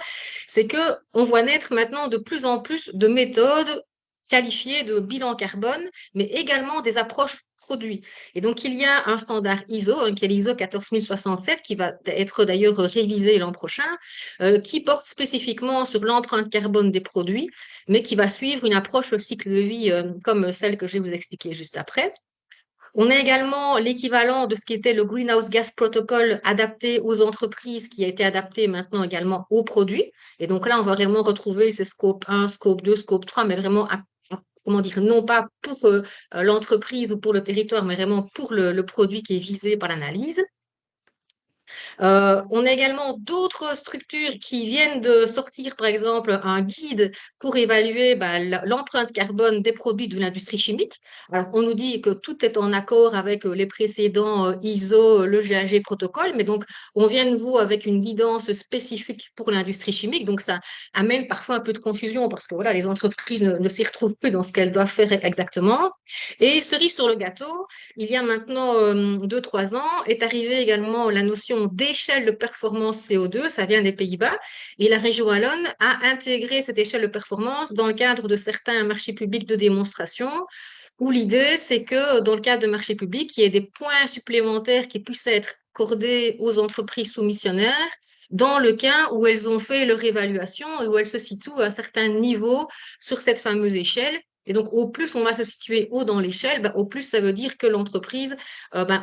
c'est que on voit naître maintenant de plus en plus de méthodes qualifiées de bilan carbone, mais également des approches produits. Et donc, il y a un standard ISO, qui est l'ISO 14067, qui va être d'ailleurs révisé l'an prochain, qui porte spécifiquement sur l'empreinte carbone des produits, mais qui va suivre une approche au cycle de vie comme celle que je vais vous expliquer juste après. On a également l'équivalent de ce qui était le Greenhouse Gas Protocol adapté aux entreprises, qui a été adapté maintenant également aux produits. Et donc là, on va vraiment retrouver ces scope 1, scope 2, scope 3, mais vraiment, comment dire, non pas pour l'entreprise ou pour le territoire, mais vraiment pour le produit qui est visé par l'analyse. On a également d'autres structures qui viennent de sortir, par exemple, un guide pour évaluer l'empreinte carbone des produits de l'industrie chimique. Alors, on nous dit que tout est en accord avec les précédents ISO, le GHG protocole, mais donc, on vient de vous avec une guidance spécifique pour l'industrie chimique. Donc, ça amène parfois un peu de confusion parce que voilà, les entreprises ne s'y retrouvent plus dans ce qu'elles doivent faire exactement. Et cerise sur le gâteau, il y a maintenant 2-3 ans, est arrivée également la notion d'échelle de performance CO2, ça vient des Pays-Bas, et la région Wallonne a intégré cette échelle de performance dans le cadre de certains marchés publics de démonstration, où l'idée, c'est que dans le cadre de marchés publics, il y ait des points supplémentaires qui puissent être accordés aux entreprises soumissionnaires dans le cas où elles ont fait leur évaluation et où elles se situent à un certain niveau sur cette fameuse échelle. Et donc, au plus on va se situer haut dans l'échelle, au plus ça veut dire que l'entreprise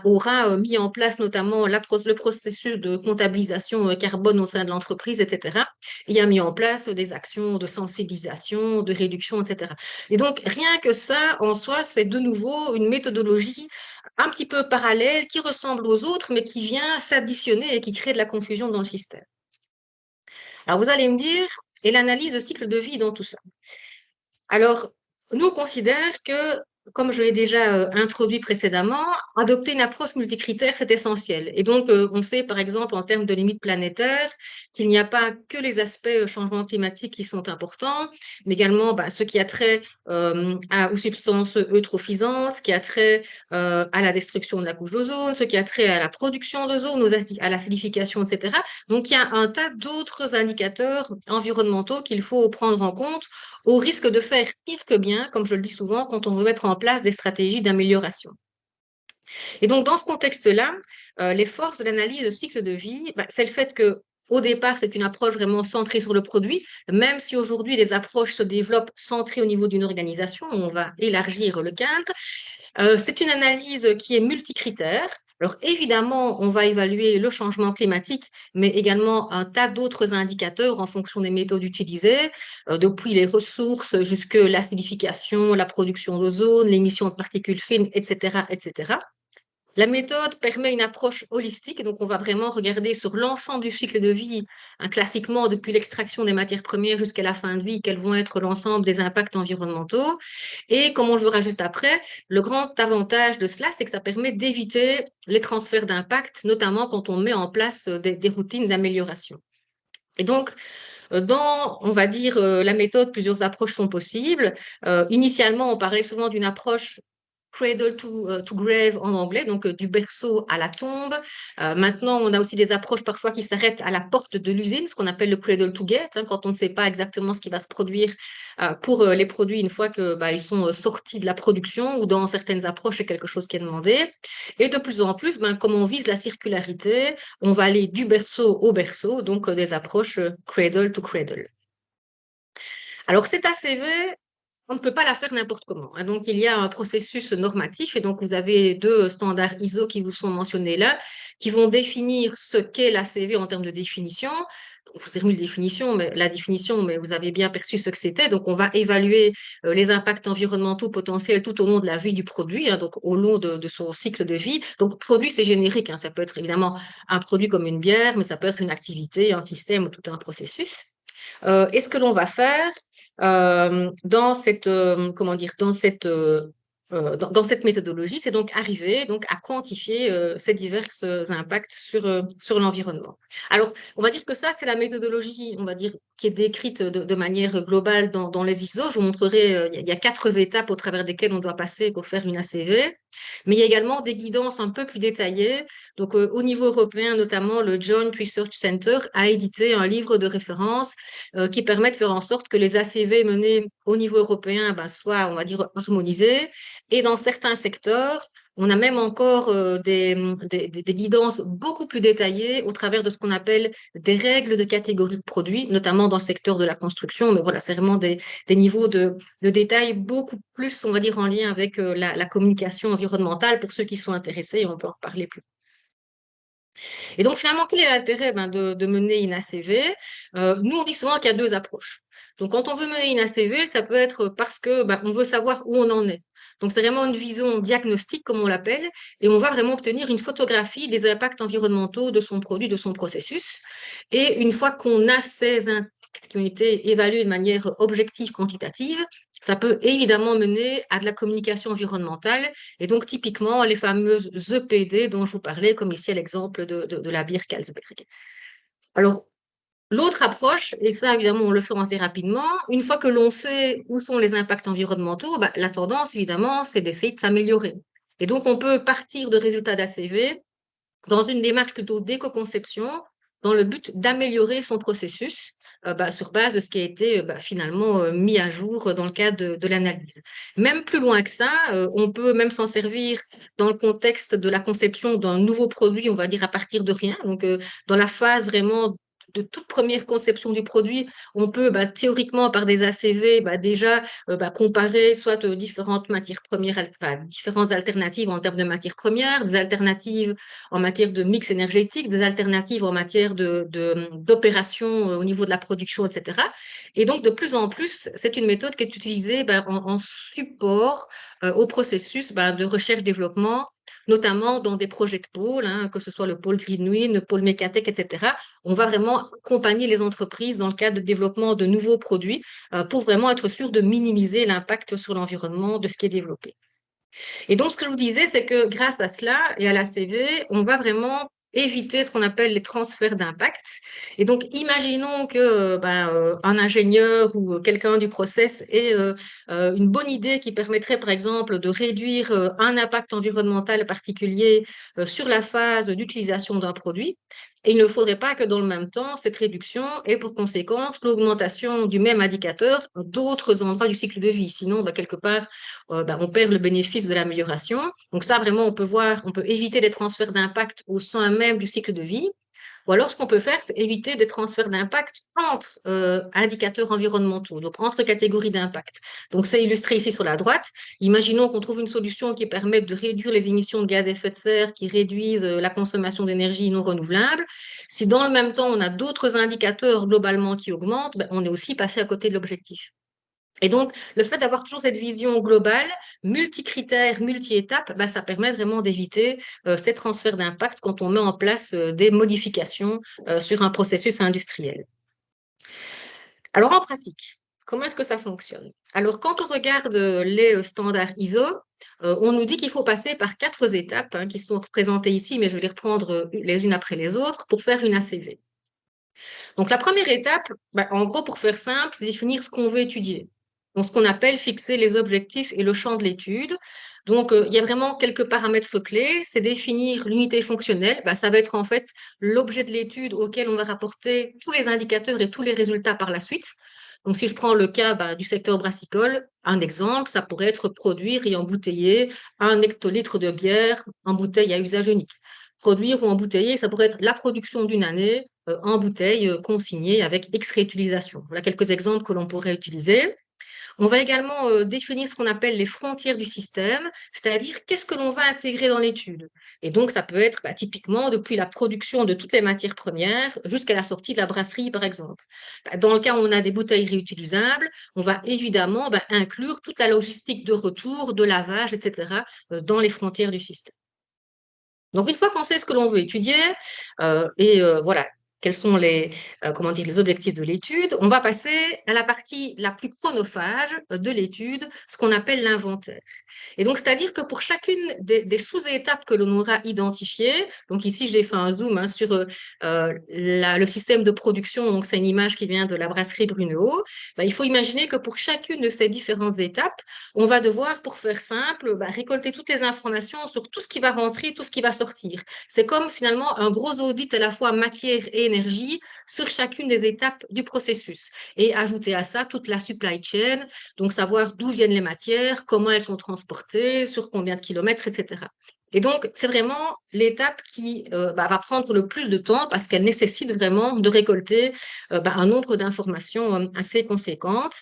aura mis en place notamment le processus de comptabilisation carbone au sein de l'entreprise, etc. Et a mis en place des actions de sensibilisation, de réduction, etc. Et donc, rien que ça, en soi, c'est de nouveau une méthodologie un petit peu parallèle qui ressemble aux autres, mais qui vient s'additionner et qui crée de la confusion dans le système. Alors, vous allez me dire, et l'analyse de cycle de vie dans tout ça? Alors, nous, on considère que, comme je l'ai déjà introduit précédemment, adopter une approche multicritère, c'est essentiel. Et donc, on sait, par exemple, en termes de limites planétaires, qu'il n'y a pas que les aspects changement climatique qui sont importants, mais également ce qui a trait aux substances eutrophisantes, ce qui a trait à la destruction de la couche d'ozone, ce qui a trait à la production d'ozone, à l'acidification, etc. Donc, il y a un tas d'autres indicateurs environnementaux qu'il faut prendre en compte au risque de faire pire que bien, comme je le dis souvent, quand on veut mettre en place des stratégies d'amélioration. Et donc, dans ce contexte-là, les forces de l'analyse de cycle de vie, c'est le fait que au départ, c'est une approche vraiment centrée sur le produit, même si aujourd'hui, des approches se développent centrées au niveau d'une organisation, on va élargir le cadre. C'est une analyse qui est multicritère. Alors évidemment, on va évaluer le changement climatique, mais également un tas d'autres indicateurs en fonction des méthodes utilisées, depuis les ressources jusque l'acidification, la production d'ozone, l'émission de particules fines, etc., etc. La méthode permet une approche holistique, donc on va vraiment regarder sur l'ensemble du cycle de vie, classiquement depuis l'extraction des matières premières jusqu'à la fin de vie, quels vont être l'ensemble des impacts environnementaux. Et comme on le verra juste après, le grand avantage de cela, c'est que ça permet d'éviter les transferts d'impact, notamment quand on met en place des routines d'amélioration. Et donc, dans, on va dire, la méthode, plusieurs approches sont possibles. Initialement, on parlait souvent d'une approche cradle to grave en anglais, donc du berceau à la tombe. Maintenant, on a aussi des approches parfois qui s'arrêtent à la porte de l'usine, ce qu'on appelle le cradle to gate, quand on ne sait pas exactement ce qui va se produire pour les produits une fois que ils sont sortis de la production, ou dans certaines approches, c'est quelque chose qui est demandé. Et de plus en plus, comme on vise la circularité, on va aller du berceau au berceau, donc des approches cradle to cradle. Alors, cet ACV, on ne peut pas la faire n'importe comment. Donc, il y a un processus normatif et donc vous avez 2 standards ISO qui vous sont mentionnés là, qui vont définir ce qu'est l'ACV en termes de définition. Donc, je vous ai remis la définition, mais vous avez bien perçu ce que c'était. Donc, on va évaluer les impacts environnementaux potentiels tout au long de la vie du produit, donc au long de son cycle de vie. Donc, produit, c'est générique. Ça peut être évidemment un produit comme une bière, mais ça peut être une activité, un système ou tout un processus. Et ce que l'on va faire dans cette, comment dire, dans cette méthodologie, c'est donc arriver donc à quantifier ces divers impacts sur l'environnement. Alors, on va dire que ça, c'est la méthodologie, on va dire, qui est décrite de manière globale dans les ISO. Je vous montrerai, il y a 4 étapes au travers desquelles on doit passer pour faire une ACV. Mais il y a également des guidances un peu plus détaillées. Donc, au niveau européen, notamment, le Joint Research Center a édité un livre de référence qui permet de faire en sorte que les ACV menés au niveau européen soient, on va dire, harmonisés. Et dans certains secteurs, on a même encore des guidances beaucoup plus détaillées au travers de ce qu'on appelle des règles de catégorie de produits, notamment dans le secteur de la construction. Mais voilà, c'est vraiment des niveaux de détail beaucoup plus, on va dire, en lien avec la communication environnementale pour ceux qui sont intéressés. On peut en reparler plus. Et donc, finalement, quel est l'intérêt de mener une ACV? Nous, on dit souvent qu'il y a 2 approches. Donc, quand on veut mener une ACV, ça peut être parce que on veut savoir où on en est. Donc, c'est vraiment une vision diagnostique, comme on l'appelle, et on va vraiment obtenir une photographie des impacts environnementaux de son produit, de son processus. Et une fois qu'on a ces impacts qui ont été évalués de manière objective, quantitative, ça peut évidemment mener à de la communication environnementale et donc typiquement les fameuses EPD dont je vous parlais, comme ici à l'exemple de la bière Carlsberg. Alors, l'autre approche, et ça évidemment on le sait assez rapidement, une fois que l'on sait où sont les impacts environnementaux, la tendance évidemment c'est d'essayer de s'améliorer. Et donc on peut partir de résultats d'ACV dans une démarche plutôt d'éco-conception, dans le but d'améliorer son processus sur base de ce qui a été finalement mis à jour dans le cadre de l'analyse. Même plus loin que ça, on peut même s'en servir dans le contexte de la conception d'un nouveau produit, on va dire à partir de rien. Donc, dans la phase vraiment de toute première conception du produit, on peut théoriquement par des ACV déjà comparer soit différentes matières premières, différentes alternatives en termes de matières premières, des alternatives en matière de mix énergétique, des alternatives en matière d'opération au niveau de la production, etc. Et donc, de plus en plus, c'est une méthode qui est utilisée en support au processus de recherche-développement, notamment dans des projets de pôle, que ce soit le pôle Greenwind, le pôle Mécatech, etc. On va vraiment accompagner les entreprises dans le cadre de développement de nouveaux produits pour vraiment être sûr de minimiser l'impact sur l'environnement de ce qui est développé. Et donc, ce que je vous disais, c'est que grâce à cela et à l'ACV, on va vraiment éviter ce qu'on appelle les transferts d'impact. Et donc, imaginons que un ingénieur ou quelqu'un du process ait une bonne idée qui permettrait, par exemple, de réduire un impact environnemental particulier sur la phase d'utilisation d'un produit. Et il ne faudrait pas que dans le même temps, cette réduction ait pour conséquence l'augmentation du même indicateur d'autres endroits du cycle de vie. Sinon, quelque part, on perd le bénéfice de l'amélioration. Donc ça, vraiment, on peut éviter les transferts d'impact au sein même du cycle de vie. Ou alors, ce qu'on peut faire, c'est éviter des transferts d'impact entre indicateurs environnementaux, donc entre catégories d'impact. Donc, c'est illustré ici sur la droite. Imaginons qu'on trouve une solution qui permet de réduire les émissions de gaz à effet de serre, qui réduisent la consommation d'énergie non renouvelable. Si dans le même temps, on a d'autres indicateurs globalement qui augmentent, on est aussi passé à côté de l'objectif. Et donc, le fait d'avoir toujours cette vision globale, multi-critères, multi-étapes, ça permet vraiment d'éviter ces transferts d'impact quand on met en place des modifications sur un processus industriel. Alors, en pratique, comment est-ce que ça fonctionne? Alors, quand on regarde les standards ISO, on nous dit qu'il faut passer par 4 étapes qui sont représentées ici, mais je vais les reprendre les unes après les autres pour faire une ACV. Donc, la première étape, en gros, pour faire simple, c'est définir ce qu'on veut étudier. Donc, ce qu'on appelle fixer les objectifs et le champ de l'étude. Donc, il y a vraiment quelques paramètres clés. C'est définir l'unité fonctionnelle. Ça va être en fait l'objet de l'étude auquel on va rapporter tous les indicateurs et tous les résultats par la suite. Donc, si je prends le cas du secteur brassicole, un exemple, ça pourrait être produire et embouteiller 1 hectolitre de bière en bouteille à usage unique. Produire ou embouteiller, ça pourrait être la production d'une année en bouteille consignée avec ex-réutilisation. Voilà quelques exemples que l'on pourrait utiliser. On va également définir ce qu'on appelle les frontières du système, c'est-à-dire qu'est-ce que l'on va intégrer dans l'étude. Et donc, ça peut être typiquement depuis la production de toutes les matières premières jusqu'à la sortie de la brasserie, par exemple. Dans le cas où on a des bouteilles réutilisables, on va évidemment inclure toute la logistique de retour, de lavage, etc. Dans les frontières du système. Donc, une fois qu'on sait ce que l'on veut étudier, voilà, quels sont comment dire, les objectifs de l'étude, on va passer à la partie la plus chronophage de l'étude, ce qu'on appelle l'inventaire. Et donc, c'est-à-dire que pour chacune des sous-étapes que l'on aura identifiées, donc ici, j'ai fait un zoom sur le système de production, donc c'est une image qui vient de la brasserie Brunehaut, il faut imaginer que pour chacune de ces différentes étapes, on va devoir, pour faire simple, récolter toutes les informations sur tout ce qui va rentrer, tout ce qui va sortir. C'est comme finalement un gros audit à la fois matière et énergie sur chacune des étapes du processus. Et ajouter à ça toute la supply chain, donc savoir d'où viennent les matières, comment elles sont transportées, sur combien de kilomètres, etc. Et donc, c'est vraiment l'étape qui va prendre le plus de temps parce qu'elle nécessite vraiment de récolter un nombre d'informations assez conséquentes.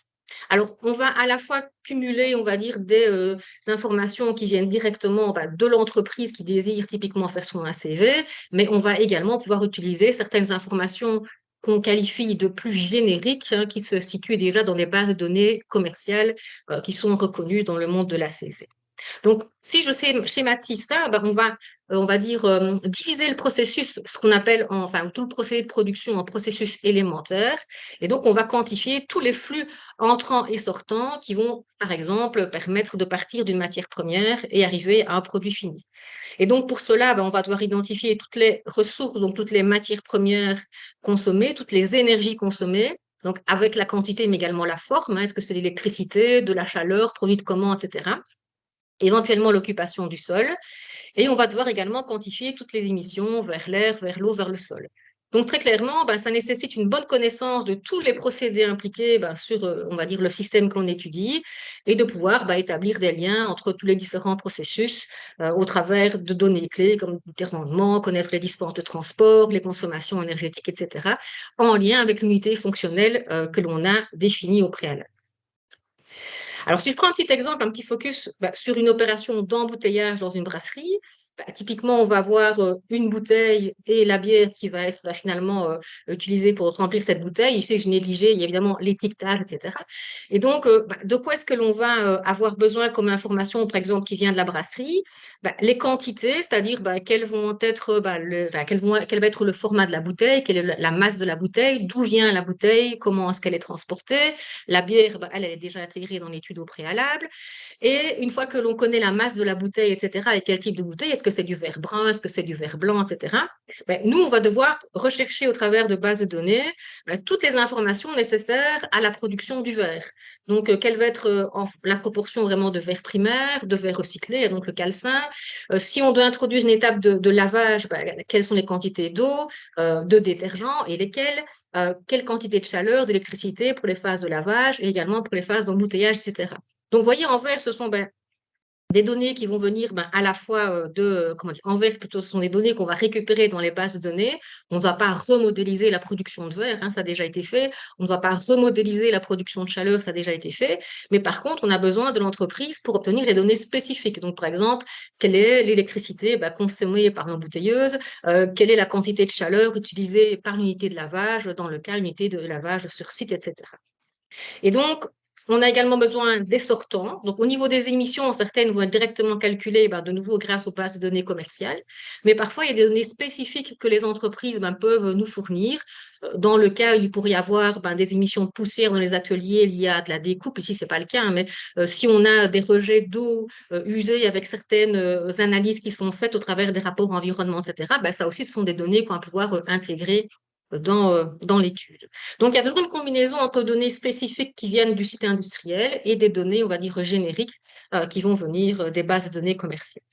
Alors, on va à la fois cumuler, on va dire, des informations qui viennent directement de l'entreprise qui désire typiquement faire son ACV, mais on va également pouvoir utiliser certaines informations qu'on qualifie de plus génériques, qui se situent déjà dans des bases de données commerciales qui sont reconnues dans le monde de l'ACV. Donc, si je schématise ça, on va dire, diviser le processus, ce qu'on appelle, tout le procédé de production en processus élémentaire. Et donc, on va quantifier tous les flux entrants et sortants qui vont, par exemple, permettre de partir d'une matière première et arriver à un produit fini. Et donc, pour cela, on va devoir identifier toutes les ressources, donc toutes les matières premières consommées, toutes les énergies consommées, donc avec la quantité, mais également la forme. Est-ce que c'est de l'électricité, de la chaleur, produit de commande, etc. Éventuellement l'occupation du sol. Et on va devoir également quantifier toutes les émissions vers l'air, vers l'eau, vers le sol. Donc, très clairement, ça nécessite une bonne connaissance de tous les procédés impliqués sur, on va dire, le système qu'on étudie et de pouvoir établir des liens entre tous les différents processus au travers de données clés comme des rendements, connaître les distances de transport, les consommations énergétiques, etc., en lien avec l'unité fonctionnelle que l'on a définie au préalable. Alors, si je prends un petit exemple, un petit focus sur une opération d'embouteillage dans une brasserie, typiquement, on va avoir une bouteille et la bière qui va être finalement utilisée pour remplir cette bouteille. Ici, je négligeais, il y a évidemment l'étiquetage, etc. Et donc, de quoi est-ce que l'on va avoir besoin comme information, par exemple, qui vient de la brasserie? Les quantités, c'est-à-dire quel va être le format de la bouteille, quelle est la masse de la bouteille, d'où vient la bouteille, comment est-ce qu'elle est transportée. La bière, elle est déjà intégrée dans l'étude au préalable. Et une fois que l'on connaît la masse de la bouteille, etc., et quel type de bouteille, est-ce que c'est du verre brun, est-ce que c'est du verre blanc, etc., nous, on va devoir rechercher au travers de bases de données toutes les informations nécessaires à la production du verre. Donc, quelle va être la proportion vraiment de verre primaire, de verre recyclé, donc le calcin. Si on doit introduire une étape de lavage, quelles sont les quantités d'eau, de détergent et lesquelles, quelle quantité de chaleur, d'électricité pour les phases de lavage et également pour les phases d'embouteillage, etc. Donc, vous voyez, en vert, ce sont des données qui vont venir à la fois en vert plutôt, ce sont des données qu'on va récupérer dans les bases de données. On ne va pas remodéliser la production de verre, ça a déjà été fait. On ne va pas remodéliser la production de chaleur, ça a déjà été fait. Mais par contre, on a besoin de l'entreprise pour obtenir les données spécifiques. Donc, par exemple, quelle est l'électricité consommée par l'embouteilleuse, quelle est la quantité de chaleur utilisée par l'unité de lavage, dans le cas unité de lavage sur site, etc. Et donc, on a également besoin des sortants. Donc, au niveau des émissions, certaines vont être directement calculées, de nouveau grâce aux bases de données commerciales. Mais parfois, il y a des données spécifiques que les entreprises peuvent nous fournir. Dans le cas où il pourrait y avoir des émissions de poussière dans les ateliers liées à de la découpe, ici, ce n'est pas le cas, mais si on a des rejets d'eau usés avec certaines analyses qui sont faites au travers des rapports environnementaux, etc., ça aussi, ce sont des données qu'on va pouvoir intégrer dans l'étude. Donc, il y a toujours une combinaison entre données spécifiques qui viennent du site industriel et des données, on va dire, génériques qui vont venir des bases de données commerciales.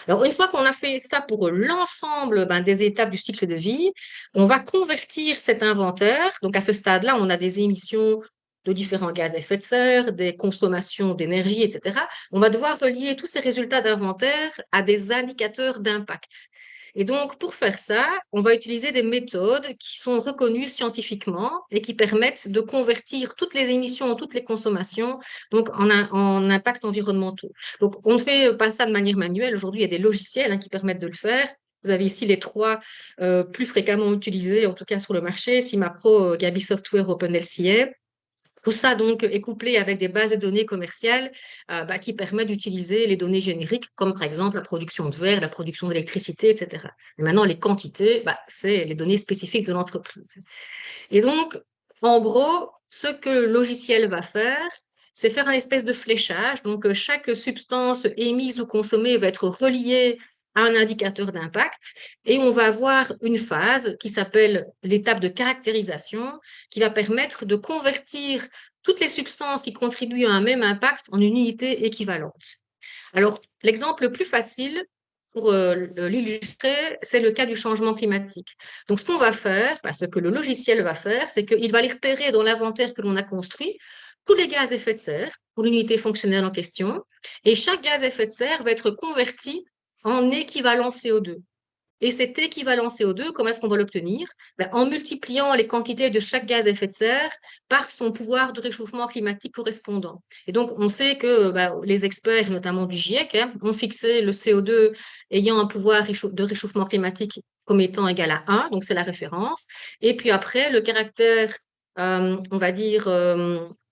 Alors, une fois qu'on a fait ça pour l'ensemble des étapes du cycle de vie, on va convertir cet inventaire. Donc, à ce stade-là, on a des émissions de différents gaz à effet de serre, des consommations d'énergie, etc. On va devoir relier tous ces résultats d'inventaire à des indicateurs d'impact. Et donc, pour faire ça, on va utiliser des méthodes qui sont reconnues scientifiquement et qui permettent de convertir toutes les émissions, toutes les consommations, donc en impact environnementaux. Donc, on ne fait pas ça de manière manuelle. Aujourd'hui, il y a des logiciels qui permettent de le faire. Vous avez ici les trois plus fréquemment utilisés, en tout cas sur le marché, CIMAPRO, Gabi Software, OpenLCA. Tout ça, donc, est couplé avec des bases de données commerciales qui permettent d'utiliser les données génériques, comme par exemple la production de verre, la production d'électricité, etc. Et maintenant, les quantités, c'est les données spécifiques de l'entreprise. Et donc, en gros, ce que le logiciel va faire, c'est faire un espèce de fléchage. Donc, chaque substance émise ou consommée va être reliée à un indicateur d'impact et on va avoir une phase qui s'appelle l'étape de caractérisation qui va permettre de convertir toutes les substances qui contribuent à un même impact en une unité équivalente. Alors, l'exemple le plus facile pour l'illustrer, c'est le cas du changement climatique. Donc, ce qu'on va faire, ce que le logiciel va faire, c'est qu'il va aller repérer dans l'inventaire que l'on a construit tous les gaz à effet de serre pour l'unité fonctionnelle en question, et chaque gaz à effet de serre va être converti en équivalent CO2. Et cet équivalent CO2, comment est-ce qu'on va l'obtenir? En multipliant les quantités de chaque gaz à effet de serre par son pouvoir de réchauffement climatique correspondant. Et donc, on sait que les experts, notamment du GIEC, ont fixé le CO2 ayant un pouvoir de réchauffement climatique comme étant égal à 1, donc c'est la référence. Et puis après, le caractère, on va dire,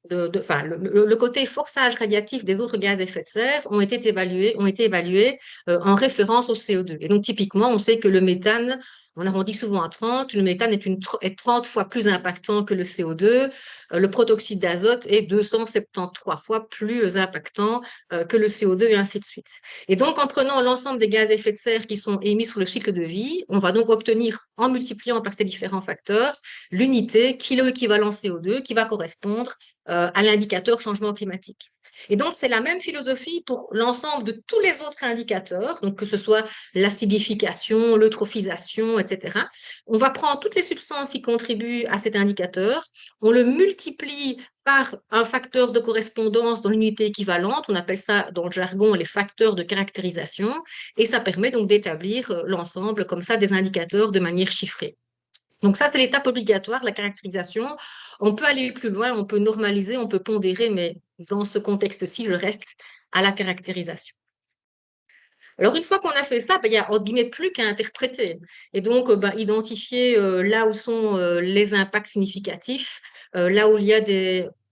le côté forçage radiatif des autres gaz à effet de serre ont été évalués en référence au CO2. Et donc, typiquement, on sait que le méthane, on arrondit souvent à 30, le méthane est 30 fois plus impactant que le CO2, le protoxyde d'azote est 273 fois plus impactant que le CO2 et ainsi de suite. Et donc, en prenant l'ensemble des gaz à effet de serre qui sont émis sur le cycle de vie, on va donc obtenir, en multipliant par ces différents facteurs, l'unité kilo équivalent CO2 qui va correspondre à l'indicateur changement climatique. Et donc, c'est la même philosophie pour l'ensemble de tous les autres indicateurs, donc que ce soit l'acidification, l'eutrophisation, etc. On va prendre toutes les substances qui contribuent à cet indicateur, on le multiplie par un facteur de correspondance dans l'unité équivalente, on appelle ça dans le jargon les facteurs de caractérisation, et ça permet donc d'établir l'ensemble comme ça des indicateurs de manière chiffrée. Donc ça, c'est l'étape obligatoire, la caractérisation. On peut aller plus loin, on peut normaliser, on peut pondérer, mais dans ce contexte-ci, je reste à la caractérisation. Alors, une fois qu'on a fait ça, il n'y a entre guillemets plus qu'à interpréter. Et donc, identifier là où sont les impacts significatifs, là où il y a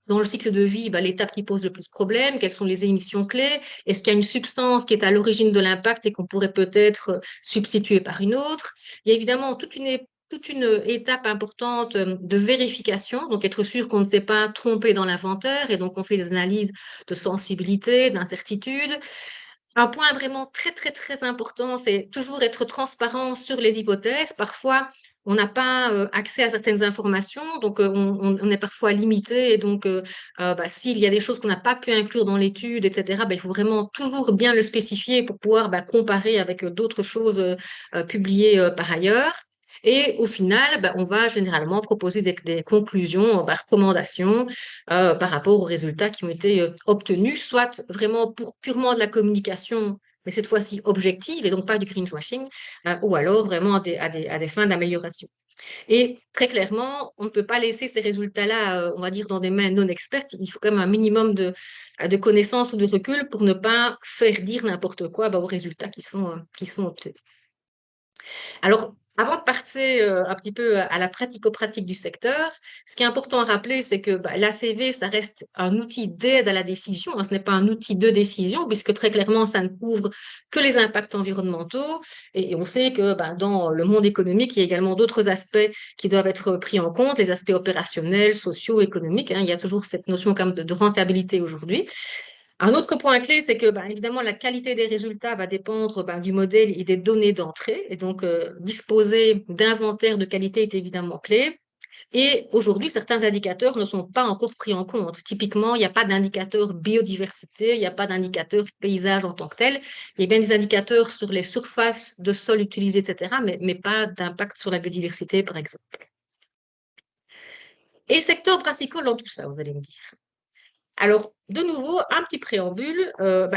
dans le cycle de vie, l'étape qui pose le plus de problèmes, quelles sont les émissions clés, est-ce qu'il y a une substance qui est à l'origine de l'impact et qu'on pourrait peut-être substituer par une autre. Il y a évidemment toute une étape importante de vérification, donc être sûr qu'on ne s'est pas trompé dans l'inventaire, et donc on fait des analyses de sensibilité, d'incertitude. Un point vraiment très, très, très important, c'est toujours être transparent sur les hypothèses. Parfois, on n'a pas accès à certaines informations, donc on est parfois limité. Et donc, s'il y a des choses qu'on n'a pas pu inclure dans l'étude, etc., il faut vraiment toujours bien le spécifier pour pouvoir comparer avec d'autres choses publiées par ailleurs. Et au final, on va généralement proposer des conclusions, recommandations par rapport aux résultats qui ont été obtenus, soit vraiment pour purement de la communication, mais cette fois-ci objective et donc pas du greenwashing, ou alors vraiment à des fins d'amélioration. Et très clairement, on ne peut pas laisser ces résultats-là, on va dire, dans des mains non expertes. Il faut quand même un minimum de connaissances ou de recul pour ne pas faire dire n'importe quoi aux résultats qui sont obtenus. Alors, avant de passer un petit peu à la pratico-pratique du secteur, ce qui est important à rappeler, c'est que l'ACV, ça reste un outil d'aide à la décision, ce n'est pas un outil de décision, puisque très clairement, ça ne couvre que les impacts environnementaux. Et on sait que dans le monde économique, il y a également d'autres aspects qui doivent être pris en compte, les aspects opérationnels, sociaux, économiques. Il y a toujours cette notion quand même de rentabilité aujourd'hui. Un autre point clé, c'est que, évidemment, la qualité des résultats va dépendre du modèle et des données d'entrée. Et donc, disposer d'inventaires de qualité est évidemment clé. Et aujourd'hui, certains indicateurs ne sont pas encore pris en compte. Typiquement, il n'y a pas d'indicateur biodiversité, il n'y a pas d'indicateur paysage en tant que tel. Il y a bien des indicateurs sur les surfaces de sol utilisées, etc., mais pas d'impact sur la biodiversité, par exemple. Et le secteur brassicole dans tout ça, vous allez me dire. Alors, de nouveau, un petit préambule,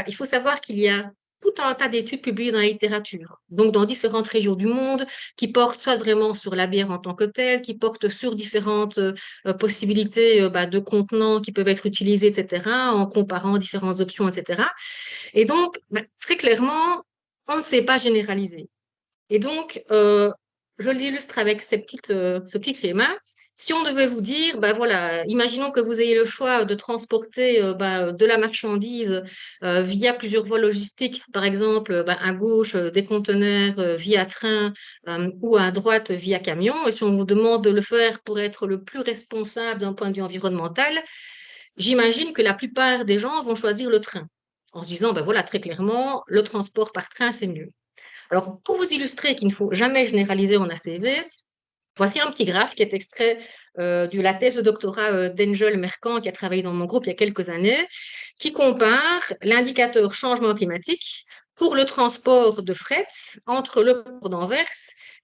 il faut savoir qu'il y a tout un tas d'études publiées dans la littérature, donc dans différentes régions du monde, qui portent soit vraiment sur la bière en tant que telle, qui portent sur différentes possibilités de contenants qui peuvent être utilisés, etc., en comparant différentes options, etc. Et donc, très clairement, on ne sait pas généraliser. Et donc, je l'illustre avec ce petit schéma. Si on devait vous dire, ben voilà, imaginons que vous ayez le choix de transporter de la marchandise via plusieurs voies logistiques, par exemple à gauche des conteneurs via train ou à droite via camion, et si on vous demande de le faire pour être le plus responsable d'un point de vue environnemental, j'imagine que la plupart des gens vont choisir le train, en se disant, ben voilà, très clairement, le transport par train, c'est mieux. Alors, pour vous illustrer qu'il ne faut jamais généraliser en ACV, voici un petit graphe qui est extrait de la thèse de doctorat d'Angel Mercant, qui a travaillé dans mon groupe il y a quelques années, qui compare l'indicateur changement climatique pour le transport de fret entre le port d'Anvers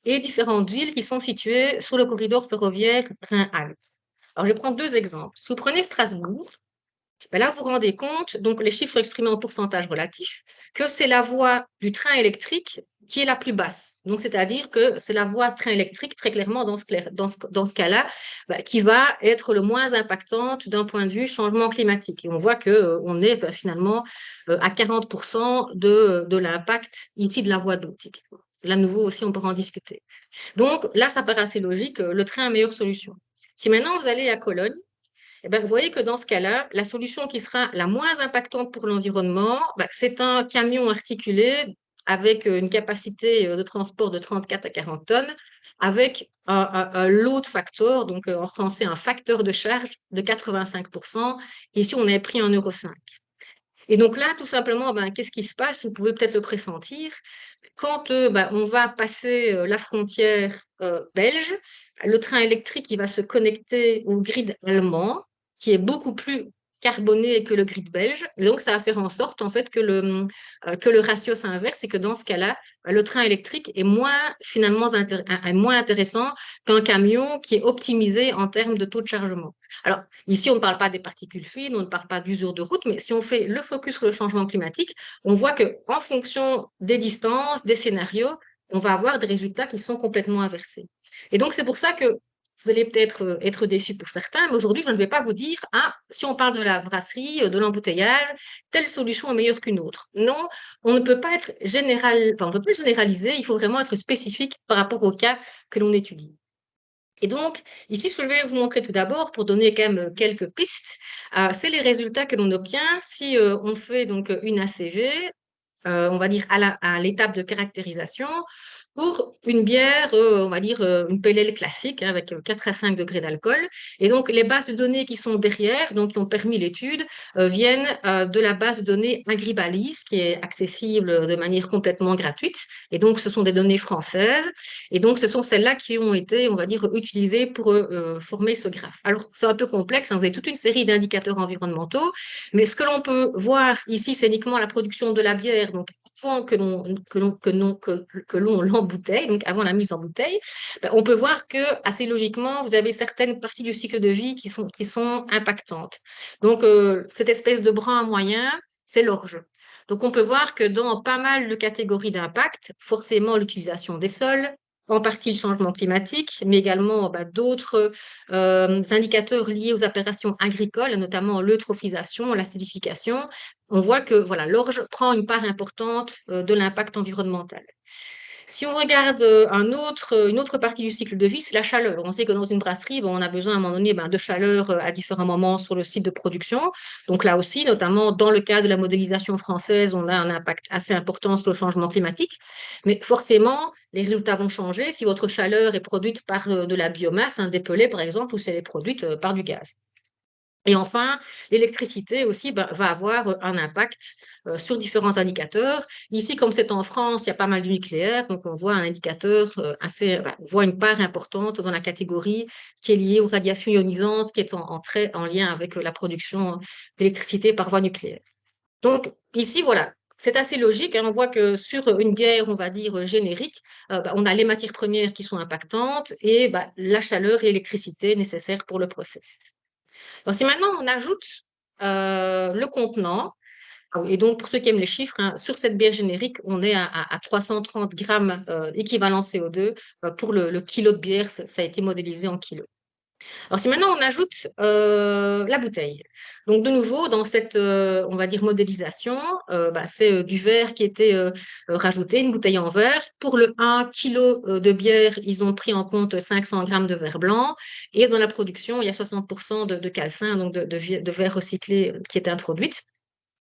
et différentes villes qui sont situées sur le corridor ferroviaire Rhin-Alpes. Alors, je vais prendre deux exemples. Si vous prenez Strasbourg, ben là, vous vous rendez compte, donc les chiffres exprimés en pourcentage relatif, que c'est la voie du train électrique qui est la plus basse. Donc, c'est-à-dire que c'est la voie train électrique, très clairement, dans ce cas-là, qui va être le moins impactante d'un point de vue changement climatique. Et on voit qu'on est finalement à 40% de l'impact ici de la voie d'eau, typiquement. Là, nouveau aussi, on pourra en discuter. Donc, là, ça paraît assez logique, le train est la meilleure solution. Si maintenant vous allez à Cologne, eh ben, vous voyez que dans ce cas-là, la solution qui sera la moins impactante pour l'environnement, c'est un camion articulé avec une capacité de transport de 34 à 40 tonnes, avec un load factor, donc en français un facteur de charge de 85%. Ici, on avait pris 1,5 €. Et donc là, tout simplement, qu'est-ce qui se passe? Vous pouvez peut-être le pressentir. Quand on va passer la frontière belge, le train électrique il va se connecter au grid allemand, qui est beaucoup plus carboné que le grid belge. Et donc, ça va faire en sorte en fait que le ratio s'inverse et que dans ce cas-là, le train électrique est finalement moins intéressant qu'un camion qui est optimisé en termes de taux de chargement. Alors, ici, on ne parle pas des particules fines, on ne parle pas d'usure de route, mais si on fait le focus sur le changement climatique, on voit qu'en fonction des distances, des scénarios, on va avoir des résultats qui sont complètement inversés. Et donc, c'est pour ça que vous allez peut-être être déçus pour certains, mais aujourd'hui, je ne vais pas vous dire, si on parle de la brasserie, de l'embouteillage, telle solution est meilleure qu'une autre. Non, on ne peut pas être on ne peut plus généraliser, il faut vraiment être spécifique par rapport au cas que l'on étudie. Et donc, ici, ce que je vais vous montrer tout d'abord, pour donner quand même quelques pistes, c'est les résultats que l'on obtient si on fait donc une ACV, on va dire à l'étape de caractérisation, pour une bière, on va dire une pale ale classique, avec 4 à 5 degrés d'alcool. Et donc, les bases de données qui sont derrière, donc qui ont permis l'étude, viennent de la base de données Agribalis, qui est accessible de manière complètement gratuite. Et donc, ce sont des données françaises. Et donc, ce sont celles-là qui ont été, on va dire, utilisées pour former ce graphe. Alors, c'est un peu complexe, vous avez toute une série d'indicateurs environnementaux, mais ce que l'on peut voir ici, c'est uniquement la production de la bière, donc avant que l'on l'embouteille, donc avant la mise en bouteille, on peut voir que assez logiquement, vous avez certaines parties du cycle de vie qui sont impactantes. Donc, cette espèce de brun moyen, c'est l'orge. Donc, on peut voir que dans pas mal de catégories d'impact, forcément l'utilisation des sols, en partie le changement climatique, mais également d'autres indicateurs liés aux opérations agricoles, notamment l'eutrophisation, l'acidification. On voit que voilà, l'orge prend une part importante de l'impact environnemental. Si on regarde une autre partie du cycle de vie, c'est la chaleur. On sait que dans une brasserie, on a besoin à un moment donné de chaleur à différents moments sur le site de production. Donc là aussi, notamment dans le cas de la modélisation française, on a un impact assez important sur le changement climatique. Mais forcément, les résultats vont changer si votre chaleur est produite par de la biomasse, des par exemple, ou si elle est produite par du gaz. Et enfin, l'électricité aussi va avoir un impact sur différents indicateurs. Ici, comme c'est en France, il y a pas mal de nucléaire, donc on voit un indicateur on voit une part importante dans la catégorie qui est liée aux radiations ionisantes, qui est en lien avec la production d'électricité par voie nucléaire. Donc ici, voilà, c'est assez logique. On voit que sur une bière, on va dire générique, on a les matières premières qui sont impactantes et la chaleur et l'électricité nécessaires pour le process. Alors, si maintenant on ajoute le contenant, et donc pour ceux qui aiment les chiffres, sur cette bière générique, on est à 330 grammes équivalent CO2 pour le kilo de bière, ça a été modélisé en kilos. Alors, si maintenant on ajoute la bouteille, donc de nouveau, dans cette, on va dire, modélisation, c'est du verre qui était rajouté, une bouteille en verre. Pour le 1 kilo de bière, ils ont pris en compte 500 grammes de verre blanc. Et dans la production, il y a 60% de calcin, donc de verre recyclé qui est introduite.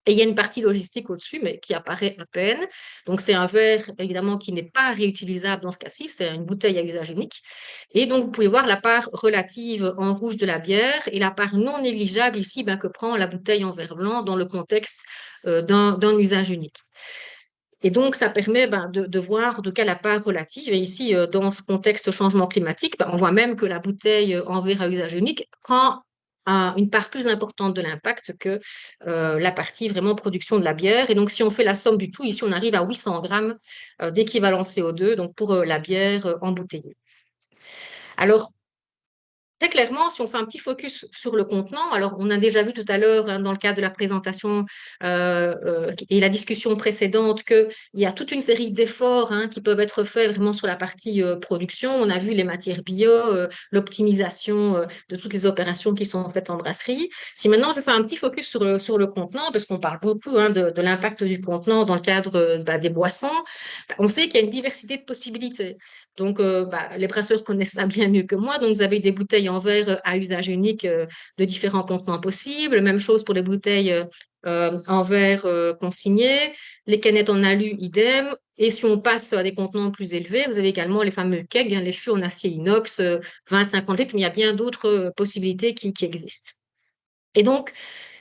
Et il y a une partie logistique au-dessus, mais qui apparaît à peine. Donc, c'est un verre, évidemment, qui n'est pas réutilisable dans ce cas-ci. C'est une bouteille à usage unique. Et donc, vous pouvez voir la part relative en rouge de la bière et la part non négligeable ici que prend la bouteille en verre blanc dans le contexte d'un usage unique. Et donc, ça permet de voir de quelle la part relative. Et ici, dans ce contexte changement climatique, on voit même que la bouteille en verre à usage unique prend une part plus importante de l'impact que la partie vraiment production de la bière. Et donc, si on fait la somme du tout, ici, on arrive à 800 grammes d'équivalent CO2 donc pour la bière embouteillée. Alors, très clairement, si on fait un petit focus sur le contenant, alors on a déjà vu tout à l'heure dans le cadre de la présentation et la discussion précédente qu'il y a toute une série d'efforts qui peuvent être faits vraiment sur la partie production. On a vu les matières bio, l'optimisation de toutes les opérations qui sont faites en brasserie. Si maintenant je fais un petit focus sur le contenant, parce qu'on parle beaucoup de l'impact du contenant dans le cadre des boissons, on sait qu'il y a une diversité de possibilités. Donc, les brasseurs connaissent ça bien mieux que moi. Donc, vous avez des bouteilles en verre à usage unique de différents contenants possibles. Même chose pour les bouteilles en verre consignées. Les canettes en alu, idem. Et si on passe à des contenants plus élevés, vous avez également les fameux kegs, les fûts en acier inox, 20-50 litres, mais il y a bien d'autres possibilités qui existent. Et donc,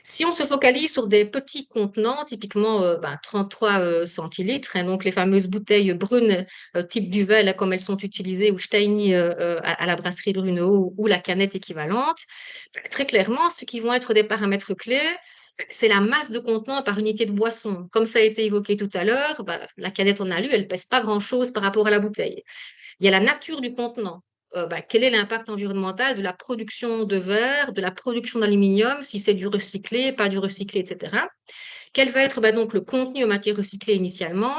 si on se focalise sur des petits contenants, typiquement 33 centilitres, donc les fameuses bouteilles brunes type Duvel, comme elles sont utilisées, ou Steiny à la brasserie Brunehaut, ou la canette équivalente, très clairement, ce qui vont être des paramètres clés, c'est la masse de contenant par unité de boisson. Comme ça a été évoqué tout à l'heure, la canette en alu, elle ne pèse pas grand-chose par rapport à la bouteille. Il y a la nature du contenant. Quel est l'impact environnemental de la production de verre, de la production d'aluminium, si c'est du recyclé, pas du recyclé, etc. Quel va être donc le contenu en matière recyclée initialement?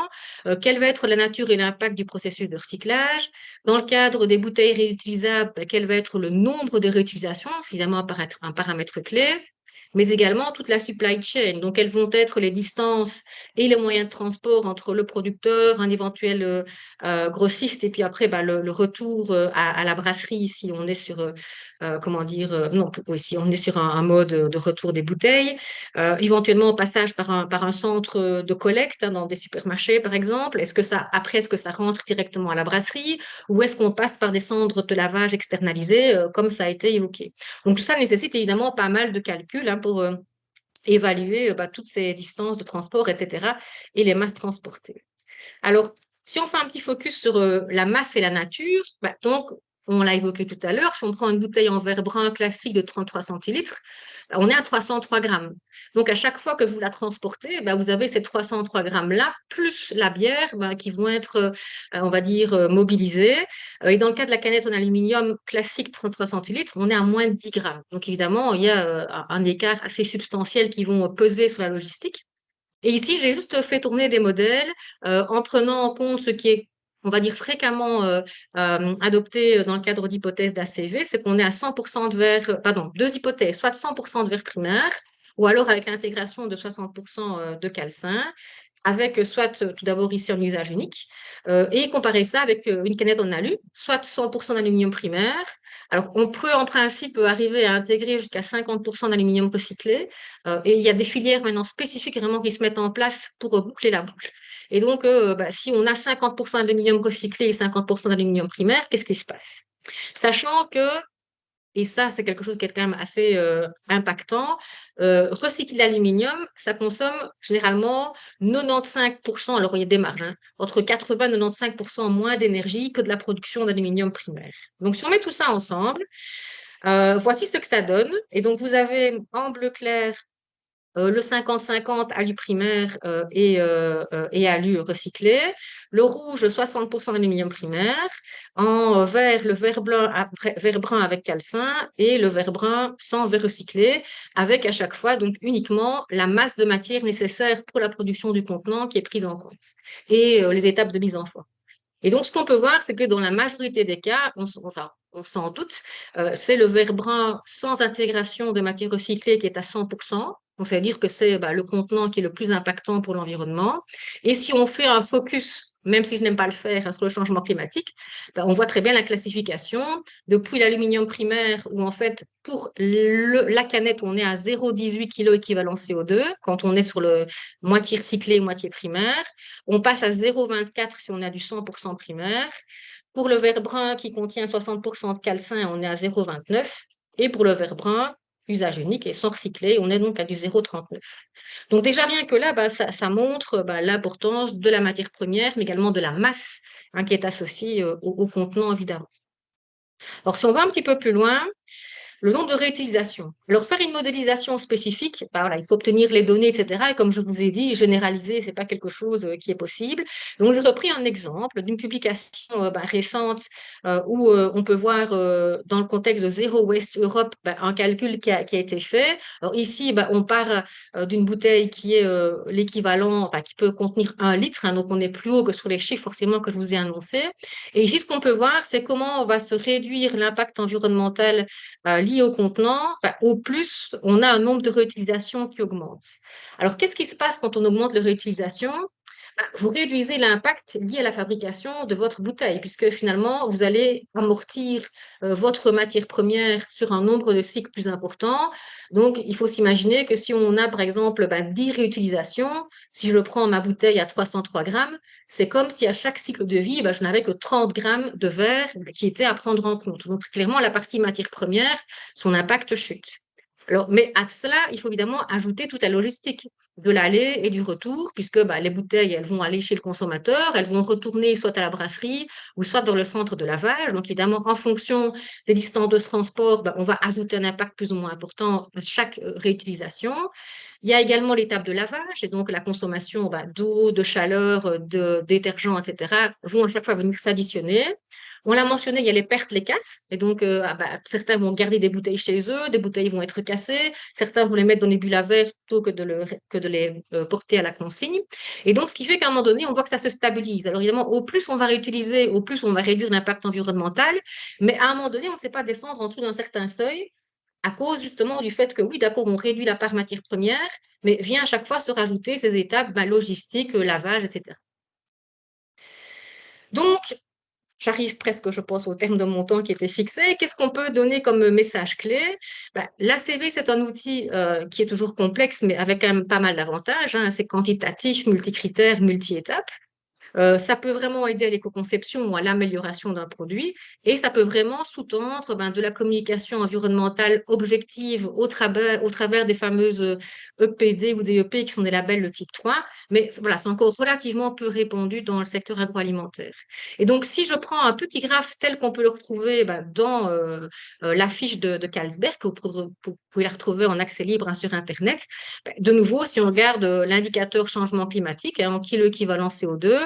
Quelle va être la nature et l'impact du processus de recyclage? Dans le cadre des bouteilles réutilisables, quel va être le nombre de réutilisations? C'est évidemment un paramètre clé, mais également toute la supply chain. Donc, quelles vont être les distances et les moyens de transport entre le producteur, un éventuel grossiste, et puis après, le retour à la brasserie, si on est sur, si on est sur un mode de retour des bouteilles, éventuellement au passage par un centre de collecte dans des supermarchés, par exemple. Est-ce que ça rentre directement à la brasserie ou est-ce qu'on passe par des centres de lavage externalisés, comme ça a été évoqué? Donc, tout ça nécessite évidemment pas mal de calculs pour évaluer toutes ces distances de transport, etc., et les masses transportées. Alors, si on fait un petit focus sur la masse et la nature, donc, on l'a évoqué tout à l'heure, si on prend une bouteille en verre brun classique de 33 centilitres, on est à 303 grammes. Donc, à chaque fois que vous la transportez, vous avez ces 303 grammes-là, plus la bière qui vont être, on va dire, mobilisées. Et dans le cas de la canette en aluminium classique 33 centilitres, on est à moins de 10 grammes. Donc, évidemment, il y a un écart assez substantiel qui vont peser sur la logistique. Et ici, j'ai juste fait tourner des modèles en prenant en compte ce qui est, on va dire, fréquemment adopté dans le cadre d'hypothèses d'ACV, c'est qu'on est à 100% de verre, deux hypothèses, soit de 100% de verre primaire, ou alors avec l'intégration de 60% de calcin, avec soit tout d'abord ici en usage unique, et comparer ça avec une canette en alu, soit 100% d'aluminium primaire. Alors, on peut en principe arriver à intégrer jusqu'à 50% d'aluminium recyclé, et il y a des filières maintenant spécifiques vraiment qui se mettent en place pour boucler la boucle. Et donc, si on a 50% d'aluminium recyclé et 50% d'aluminium primaire, qu'est-ce qui se passe? Sachant que, et ça, c'est quelque chose qui est quand même assez impactant, recycler l'aluminium, ça consomme généralement 95%, alors il y a des marges, entre 80 et 95% moins d'énergie que de la production d'aluminium primaire. Donc, si on met tout ça ensemble, voici ce que ça donne. Et donc, vous avez en bleu clair le 50-50 alu primaire et alu recyclé. Le rouge, 60% d'aluminium primaire. En vert, le vert brun avec calcin et le vert brun sans verre recyclé, avec à chaque fois donc uniquement la masse de matière nécessaire pour la production du contenant qui est prise en compte et les étapes de mise en forme. Et donc, ce qu'on peut voir, c'est que dans la majorité des cas, on s'en doute, c'est le verre brun sans intégration de matière recyclée qui est à 100%. Donc, ça veut dire que c'est le contenant qui est le plus impactant pour l'environnement. Et si on fait un focus, même si je n'aime pas le faire, sur le changement climatique, on voit très bien la classification. Depuis l'aluminium primaire, où en fait, pour la canette, on est à 0,18 kg équivalent CO2, quand on est sur le moitié recyclé, moitié primaire. On passe à 0,24 si on a du 100% primaire. Pour le verre brun qui contient 60% de calcin, on est à 0,29. Et pour le verre brun, usage unique et sans recycler, on est donc à du 0,39. Donc déjà rien que là, ça montre l'importance de la matière première, mais également de la masse qui est associée au contenant, évidemment. Alors si on va un petit peu plus loin, le nombre de réutilisations. Alors, faire une modélisation spécifique, voilà, il faut obtenir les données, etc. Et comme je vous ai dit, généraliser, c'est pas quelque chose qui est possible. Donc, j'ai repris un exemple d'une publication récente où on peut voir dans le contexte de Zero Waste Europe un calcul qui a été fait. Alors, ici, on part d'une bouteille qui est l'équivalent, qui peut contenir 1 litre. Donc, on est plus haut que sur les chiffres forcément que je vous ai annoncés. Et ici, ce qu'on peut voir, c'est comment on va se réduire l'impact environnemental lié au contenant, au plus, on a un nombre de réutilisations qui augmente. Alors, qu'est-ce qui se passe quand on augmente la réutilisation? Vous réduisez l'impact lié à la fabrication de votre bouteille, puisque finalement, vous allez amortir votre matière première sur un nombre de cycles plus important. Donc, il faut s'imaginer que si on a, par exemple, 10 réutilisations, si je le prends ma bouteille à 303 grammes, c'est comme si à chaque cycle de vie, je n'avais que 30 grammes de verre qui étaient à prendre en compte. Donc, clairement, la partie matière première, son impact chute. Alors, mais à cela, il faut évidemment ajouter toute la logistique de l'aller et du retour, puisque les bouteilles, elles vont aller chez le consommateur, elles vont retourner soit à la brasserie ou soit dans le centre de lavage. Donc, évidemment, en fonction des distances de transport, on va ajouter un impact plus ou moins important à chaque réutilisation. Il y a également l'étape de lavage, et donc la consommation d'eau, de chaleur, de détergents, etc., vont à chaque fois venir s'additionner. On l'a mentionné, il y a les pertes, les casses. Et donc, certains vont garder des bouteilles chez eux, des bouteilles vont être cassées, certains vont les mettre dans des bulles à verre plutôt que de les porter à la consigne. Et donc, ce qui fait qu'à un moment donné, on voit que ça se stabilise. Alors, évidemment, au plus on va réutiliser, au plus on va réduire l'impact environnemental. Mais à un moment donné, on ne sait pas descendre en dessous d'un certain seuil à cause justement du fait que, oui, d'accord, on réduit la part matière première, mais vient à chaque fois se rajouter ces étapes logistiques, lavage, etc. Donc, j'arrive presque, je pense, au terme de mon temps qui était fixé. Qu'est-ce qu'on peut donner comme message clé? L'ACV, c'est un outil qui est toujours complexe, mais avec quand même pas mal d'avantages. C'est quantitatif, multicritères, multi-étapes. Ça peut vraiment aider à l'éco-conception ou à l'amélioration d'un produit et ça peut vraiment sous-tendre de la communication environnementale objective au travers des fameuses EPD ou DEP qui sont des labels de type 3. Mais voilà, c'est encore relativement peu répandu dans le secteur agroalimentaire. Et donc, si je prends un petit graphe tel qu'on peut le retrouver dans l'affiche de Carlsberg, que vous pouvez la retrouver en accès libre sur Internet, de nouveau, si on regarde l'indicateur changement climatique, en kilo équivalent CO2,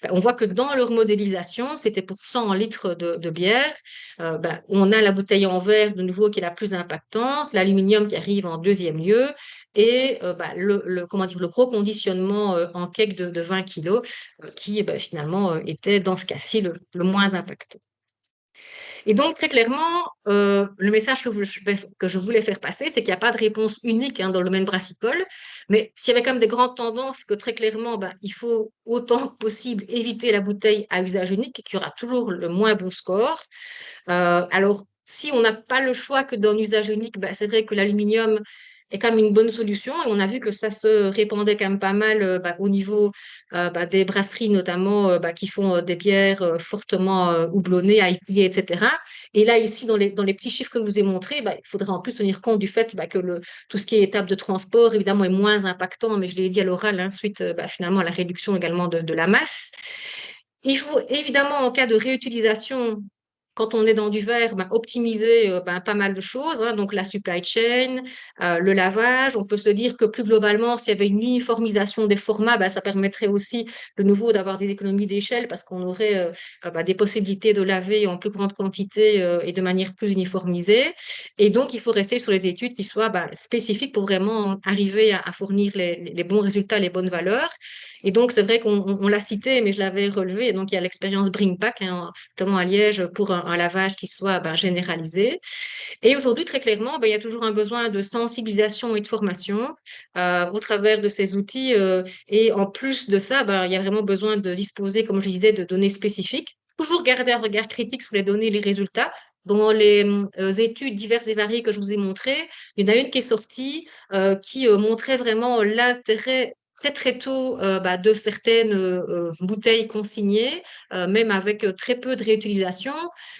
on voit que dans leur modélisation, c'était pour 100 litres de bière. On a la bouteille en verre, de nouveau, qui est la plus impactante, l'aluminium qui arrive en deuxième lieu, et le gros conditionnement en keg de 20 kg, qui finalement était dans ce cas-ci le moins impactant. Et donc, très clairement, le message que je voulais faire passer, c'est qu'il n'y a pas de réponse unique dans le domaine brassicole, mais s'il y avait quand même des grandes tendances, que très clairement, il faut autant que possible éviter la bouteille à usage unique, qui aura toujours le moins bon score. Alors, si on n'a pas le choix que d'un usage unique, c'est vrai que l'aluminium est quand même une bonne solution. Et on a vu que ça se répandait quand même pas mal au niveau des brasseries, notamment qui font des bières fortement houblonnées, IPA, etc. Et là, ici, dans les petits chiffres que je vous ai montrés, il faudrait en plus tenir compte du fait que tout ce qui est étape de transport, évidemment, est moins impactant, mais je l'ai dit à l'oral, suite finalement à la réduction également de la masse. Il faut évidemment, en cas de réutilisation, quand on est dans du verre, optimiser pas mal de choses, donc la supply chain, le lavage. On peut se dire que plus globalement, s'il y avait une uniformisation des formats, ça permettrait aussi de nouveau d'avoir des économies d'échelle parce qu'on aurait des possibilités de laver en plus grande quantité et de manière plus uniformisée. Et donc, il faut rester sur les études qui soient spécifiques pour vraiment arriver à fournir les bons résultats, les bonnes valeurs. Et donc, c'est vrai qu'on l'a cité, mais je l'avais relevé. Et donc, il y a l'expérience Bringback, hein, notamment à Liège, pour un lavage qui soit généralisé. Et aujourd'hui, très clairement, il y a toujours un besoin de sensibilisation et de formation au travers de ces outils. Et en plus de ça, il y a vraiment besoin de disposer, comme je disais, de données spécifiques. Toujours garder un regard critique sur les données et les résultats. Dans les études diverses et variées que je vous ai montrées, il y en a une qui est sortie qui montrait vraiment l'intérêt très très tôt de certaines bouteilles consignées, même avec très peu de réutilisation,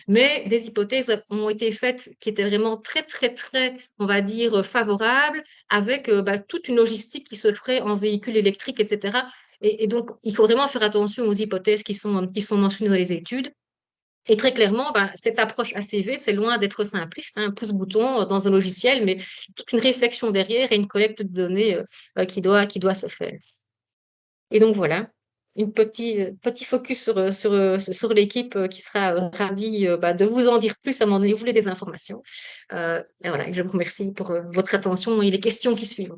mais des hypothèses ont été faites qui étaient vraiment très très très, on va dire, favorables, avec toute une logistique qui se ferait en véhicule électrique, etc. Et donc, il faut vraiment faire attention aux hypothèses qui sont mentionnées dans les études. Et très clairement, cette approche ACV, c'est loin d'être simpliste, hein, pouce-bouton dans un logiciel, mais toute une réflexion derrière et une collecte de données qui doit se faire. Et donc voilà, un petit focus sur l'équipe qui sera ravie de vous en dire plus à un moment donné. Vous voulez des informations. Et voilà, je vous remercie pour votre attention et les questions qui suivent.